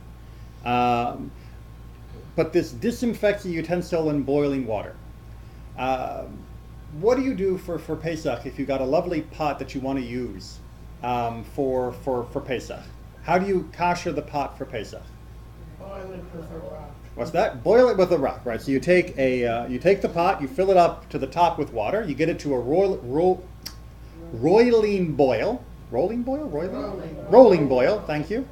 Speaker 1: But this disinfects a utensil in boiling water. What do you do for Pesach if you got a lovely pot that you want to use for Pesach? How do you kosher the pot for Pesach?
Speaker 5: Boil it with a rock.
Speaker 1: What's that? Boil it with a rock, right? So you take the pot, you fill it up to the top with water, you get it to a roiling boil. Rolling boil? Rolling boil, thank you.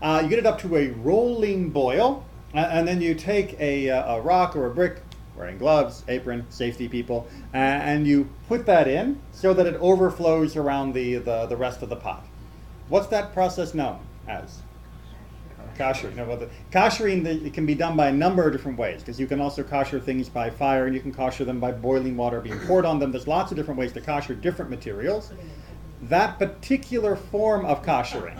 Speaker 1: You get it up to a rolling boil, and then you take a rock or a brick, wearing gloves, apron, safety people, and you put that in so that it overflows around the rest of the pot. What's that process known as? Koshering. Koshering, it can be done by a number of different ways, because you can also kosher things by fire, and you can kosher them by boiling water being poured on them. There's lots of different ways to kosher different materials. That particular form of koshering,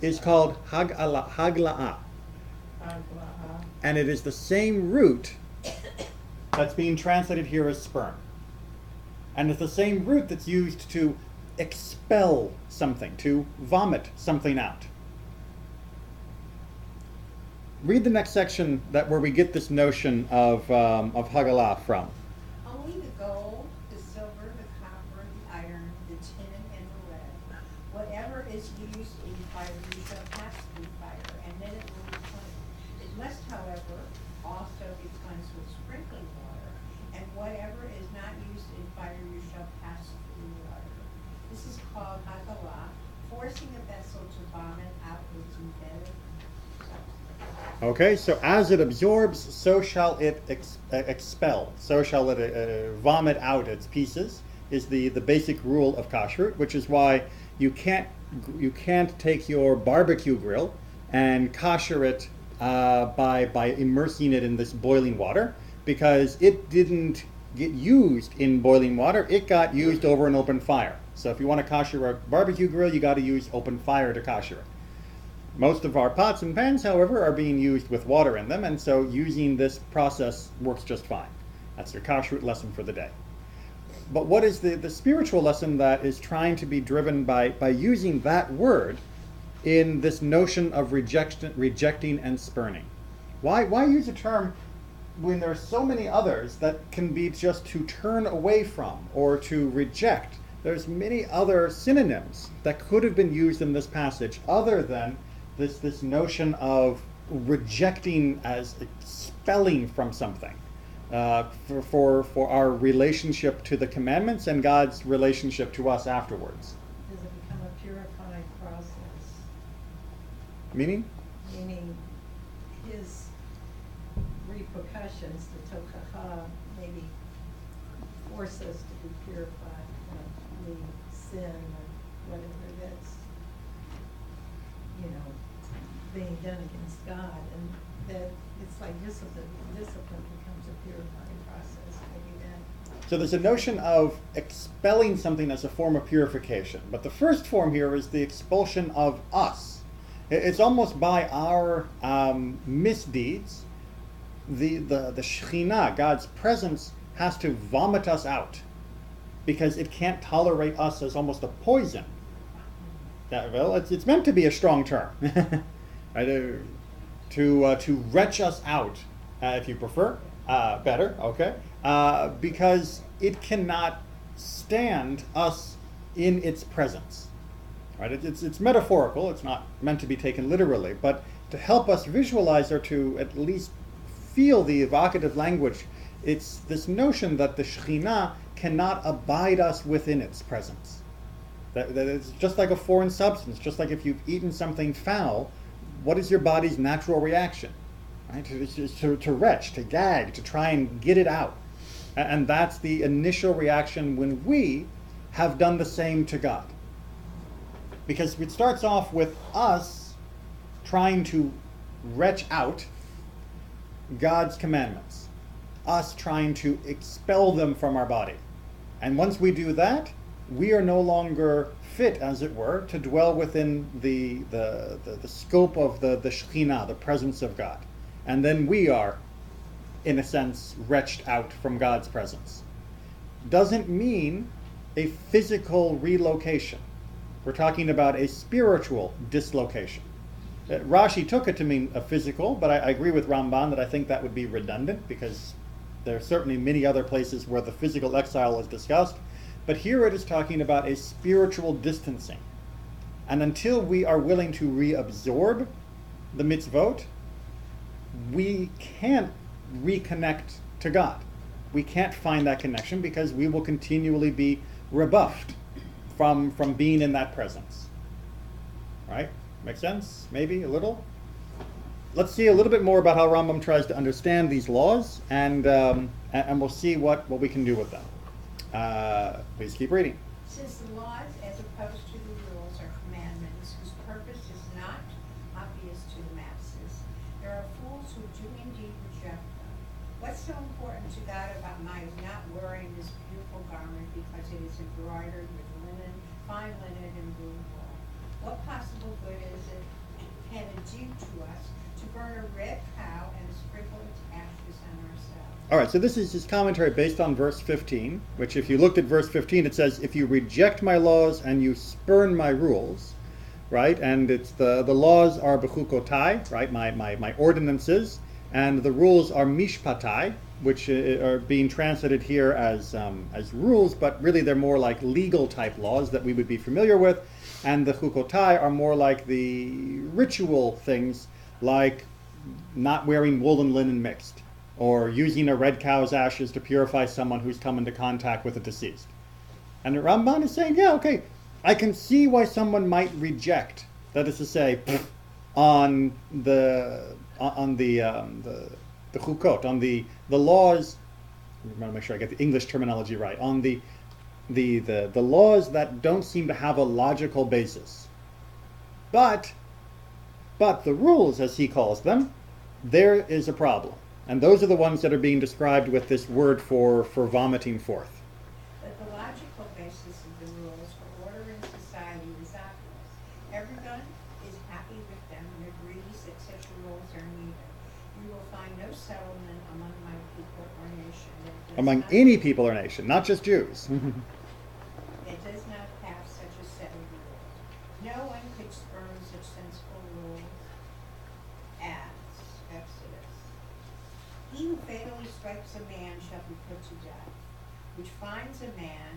Speaker 1: is called hagla'ah. And it is the same root that's being translated here as sperm. And it's the same root that's used to expel something, to vomit something out. Read the next section where we get this notion of Hagalah from.
Speaker 2: Only the gold, the silver, the copper, the iron, the tin, and the lead, whatever is used in fire, you shall pass through fire, and then it will be clean. It must, however, also be cleansed with sprinkling water, and whatever is not used in fire you shall pass through water. This is called hagalah, forcing a vessel to vomit out its embedded substance.
Speaker 1: Okay, so as it absorbs, so shall it expel. So shall it vomit out its pieces, is the basic rule of kashrut, which is why you can't take your barbecue grill and kosher it by immersing it in this boiling water, because it didn't get used in boiling water, it got used over an open fire. So if you want to kosher a barbecue grill, you got to use open fire to kosher it. Most of our pots and pans, however, are being used with water in them, and so using this process works just fine. That's your kashrut lesson for the day. But what is the spiritual lesson that is trying to be driven by using that word in this notion of rejecting and spurning? Why use a term when there are so many others that can be just to turn away from or to reject? There's many other synonyms that could have been used in this passage other than this notion of rejecting as expelling from something. For our relationship to the commandments and God's relationship to us afterwards.
Speaker 3: Does it become a purifying process?
Speaker 1: Meaning?
Speaker 3: Meaning his repercussions, the tokaha, maybe force us to be purified from the sin or whatever that's, being done against God, and that it's like discipline. Discipline becomes a purifying process, maybe that.
Speaker 1: So there's a notion of expelling something as a form of purification. But the first form here is the expulsion of us. It's almost by our misdeeds, the Shekhinah, God's presence, has to vomit us out because it can't tolerate us as almost a poison. Well, it's meant to be a strong term. Right? To retch us out, if you prefer, better, okay? Because it cannot stand us in its presence. Right? It's metaphorical, it's not meant to be taken literally, but to help us visualize or to at least feel the evocative language, it's this notion that the Shekhinah cannot abide us within its presence. That it's just like a foreign substance, just like if you've eaten something foul, what is your body's natural reaction? Right? To retch, to gag, to try and get it out. And that's the initial reaction when we have done the same to God. Because it starts off with us trying to retch out God's commandments, us trying to expel them from our body. And once we do that, we are no longer fit, as it were, to dwell within the scope of the Shekhinah, the presence of God. And then we are, in a sense, retched out from God's presence. Doesn't mean a physical relocation. We're talking about a spiritual dislocation. Rashi took it to mean a physical, but I agree with Ramban that I think that would be redundant because there are certainly many other places where the physical exile is discussed. But here it is talking about a spiritual distancing. And until we are willing to reabsorb the mitzvot, we can't reconnect to God. We can't find that connection because we will continually be rebuffed from being in that presence. Right? Make sense? Maybe a little? Let's see a little bit more about how Rambam tries to understand these laws, and we'll see what we can do with them. Please keep reading.
Speaker 2: Since the laws, as opposed to the rules, are commandments whose purpose is not obvious to the masses, there are fools who do indeed reject them. What's so important to God about my not wearing this beautiful garment because it is embroidered with linen, fine linen, and blue wool? What possible good can it do to us to burn a red cow and sprinkle its ashes on ourselves?
Speaker 1: All right, so this is his commentary based on verse 15, which if you looked at verse 15, it says, if you reject my laws and you spurn my rules, right? And it's the laws are Bekhukotai, right? My ordinances, and the rules are mishpatai, which are being translated here as rules, but really they're more like legal type laws that we would be familiar with. And the Bekhukotai are more like the ritual things, like not wearing wool and linen mixed, or using a red cow's ashes to purify someone who's come into contact with a deceased. And the Ramban is saying, yeah, okay, I can see why someone might reject, that is to say, on the Bekhukotai, on the laws. I want to make sure I get the English terminology right. On the laws that don't seem to have a logical basis. But the rules, as he calls them, there is a problem. And those are the ones that are being described with this word for vomiting forth.
Speaker 2: But the logical basis of the rules for order in society is obvious. Everyone is happy with them and agrees that such rules are needed. You will find no settlement among my people or nation that does
Speaker 1: Among
Speaker 2: not,
Speaker 1: any people or nation, not just Jews.
Speaker 2: that does not have such a set of rules. No one could spurn such sensible rules as Exodus. He who fatally strikes a man shall be put to death, which finds a man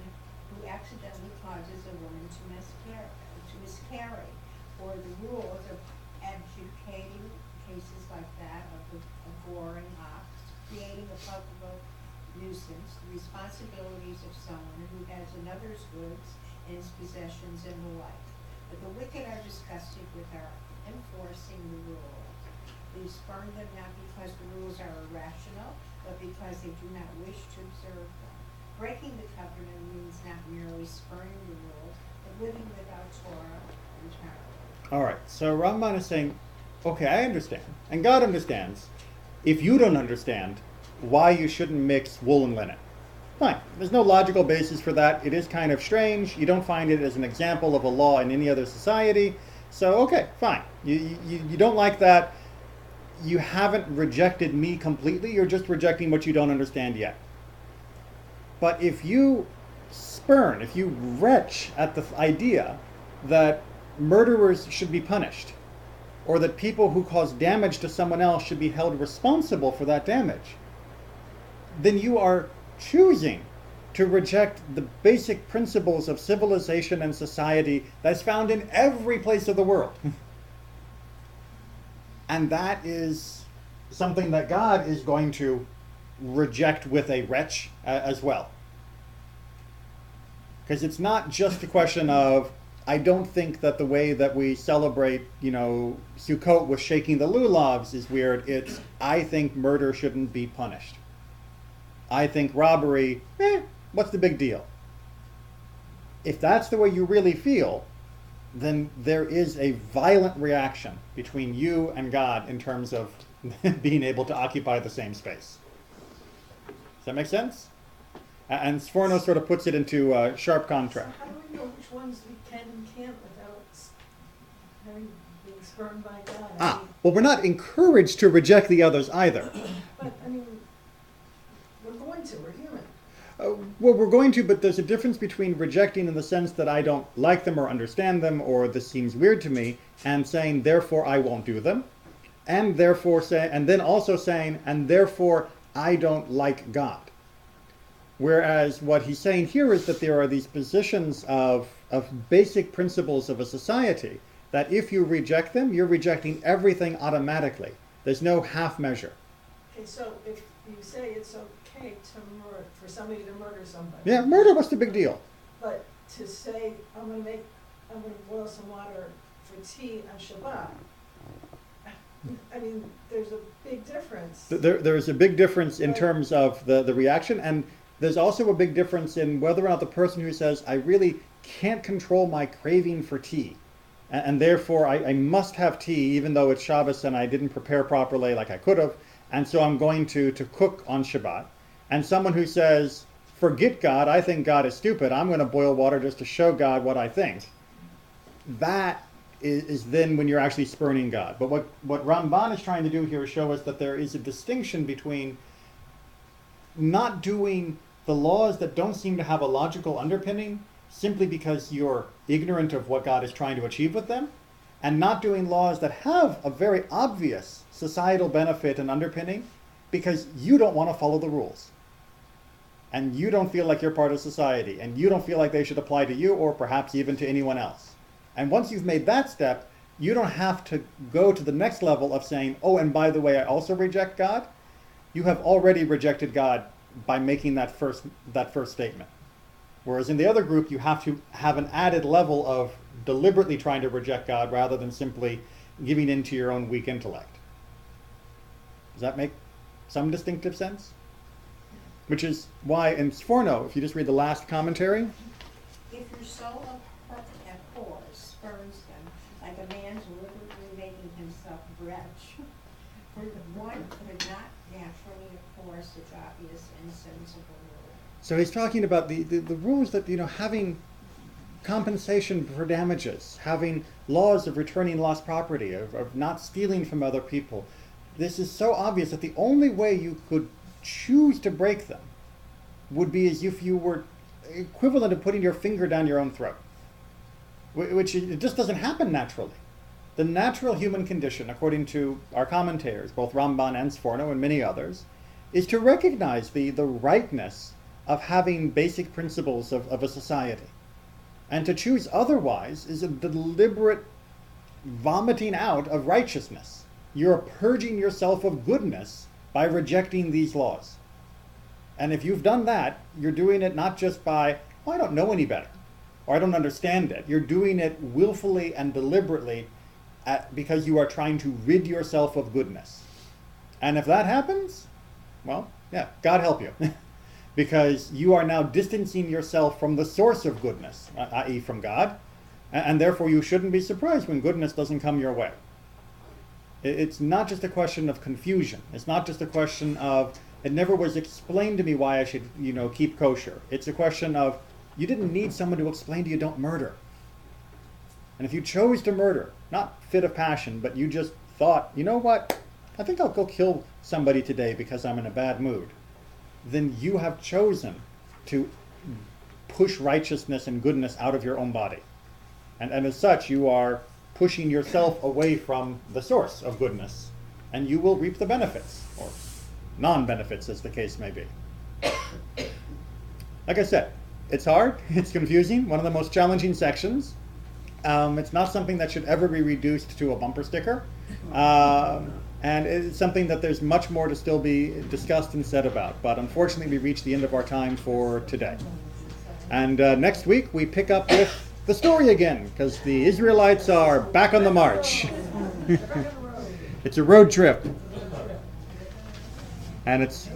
Speaker 2: who accidentally causes a woman to miscarry, or the rules of adjudicating cases like that of a goring ox, creating a public nuisance, the responsibilities of someone who has another's goods in his possessions and the like. But the wicked are disgusted with our enforcing the rules. They spurn them not because the rules are irrational, but because they do not wish to observe them. Breaking the covenant means not merely spurning the rules, but living without Torah entirely.
Speaker 1: All right, so Ramban is saying, okay, I understand, and God understands. If you don't understand why you shouldn't mix wool and linen, fine. There's no logical basis for that. It is kind of strange. You don't find it as an example of a law in any other society. So, okay, fine. You don't like that. You haven't rejected me completely. You're just rejecting what you don't understand yet. But if you spurn, if you retch at the idea that murderers should be punished, or that people who cause damage to someone else should be held responsible for that damage, then you are choosing to reject the basic principles of civilization and society that's found in every place of the world. And that is something that God is going to reject with a retch as well. Because it's not just a question of, I don't think that the way that we celebrate, Sukkot with shaking the lulavs is weird. It's, I think murder shouldn't be punished. I think robbery, what's the big deal? If that's the way you really feel, then there is a violent reaction between you and God in terms of being able to occupy the same space. Does that make sense? And Sforno sort of puts it into sharp contrast.
Speaker 3: So how do we know which ones we can and can't without having being spurned by God?
Speaker 1: Well, we're not encouraged to reject the others either.
Speaker 3: But, we're going to, we're human.
Speaker 1: Well, we're going to, but there's a difference between rejecting in the sense that I don't like them or understand them, or this seems weird to me, and saying, therefore I won't do them, and then also saying, and therefore I don't like God. Whereas what he's saying here is that there are these positions of basic principles of a society that if you reject them, you're rejecting everything automatically. There's no half measure.
Speaker 3: Okay, so if you say it's okay for somebody to murder somebody.
Speaker 1: Yeah, murder, what's the big deal?
Speaker 3: But to say, I'm gonna boil some water for tea on Shabbat, there's a big difference.
Speaker 1: There's a big difference in terms of the reaction, and there's also a big difference in whether or not the person who says, I really can't control my craving for tea, and therefore I must have tea even though it's Shabbos and I didn't prepare properly like I could have, and so I'm going to cook on Shabbat. And someone who says, forget God, I think God is stupid, I'm going to boil water just to show God what I think. That is then when you're actually spurning God. But what Ramban is trying to do here is show us that there is a distinction between not doing the laws that don't seem to have a logical underpinning simply because you're ignorant of what God is trying to achieve with them, and not doing laws that have a very obvious societal benefit and underpinning because you don't want to follow the rules. And you don't feel like you're part of society, and you don't feel like they should apply to you or perhaps even to anyone else. And once you've made that step, you don't have to go to the next level of saying, oh, and by the way, I also reject God. You have already rejected God by making that first statement. Whereas in the other group, you have to have an added level of deliberately trying to reject God rather than simply giving in to your own weak intellect. Does that make some distinctive sense? Which is why in Sforno, if you just read the last commentary,
Speaker 2: If your soul abhors, spurns them, like a man's deliberately making himself wretch, for one could not naturally abhor such obvious and sensible rule.
Speaker 1: so he's talking about the rules that, having compensation for damages, having laws of returning lost property, of not stealing from other people. This is so obvious that the only way you could choose to break them would be as if you were equivalent of putting your finger down your own throat, which it just doesn't happen naturally. The natural human condition, according to our commentators, both Ramban and Sforno and many others, is to recognize the rightness of having basic principles of a society. And to choose otherwise is a deliberate vomiting out of righteousness. You're purging yourself of goodness by rejecting these laws. And if you've done that, you're doing it not just by, I don't know any better, or I don't understand it. You're doing it willfully and deliberately because you are trying to rid yourself of goodness. And if that happens, well, yeah, God help you. Because you are now distancing yourself from the source of goodness, i.e. from God, and therefore you shouldn't be surprised when goodness doesn't come your way. It's not just a question of confusion. It's not just a question of, it never was explained to me why I should, keep kosher. It's a question of, you didn't need someone to explain to you don't murder. And if you chose to murder, not fit of passion, but you just thought, you know what, I think I'll go kill somebody today because I'm in a bad mood, then you have chosen to push righteousness and goodness out of your own body. And as such, you are pushing yourself away from the source of goodness, and you will reap the benefits, or non-benefits as the case may be. Like I said, it's hard, it's confusing, one of the most challenging sections. It's not something that should ever be reduced to a bumper sticker. And it's something that there's much more to still be discussed and said about. But unfortunately, we reached the end of our time for today. And next week, we pick up with the story again, because the Israelites are back on the march. It's a road trip. And it's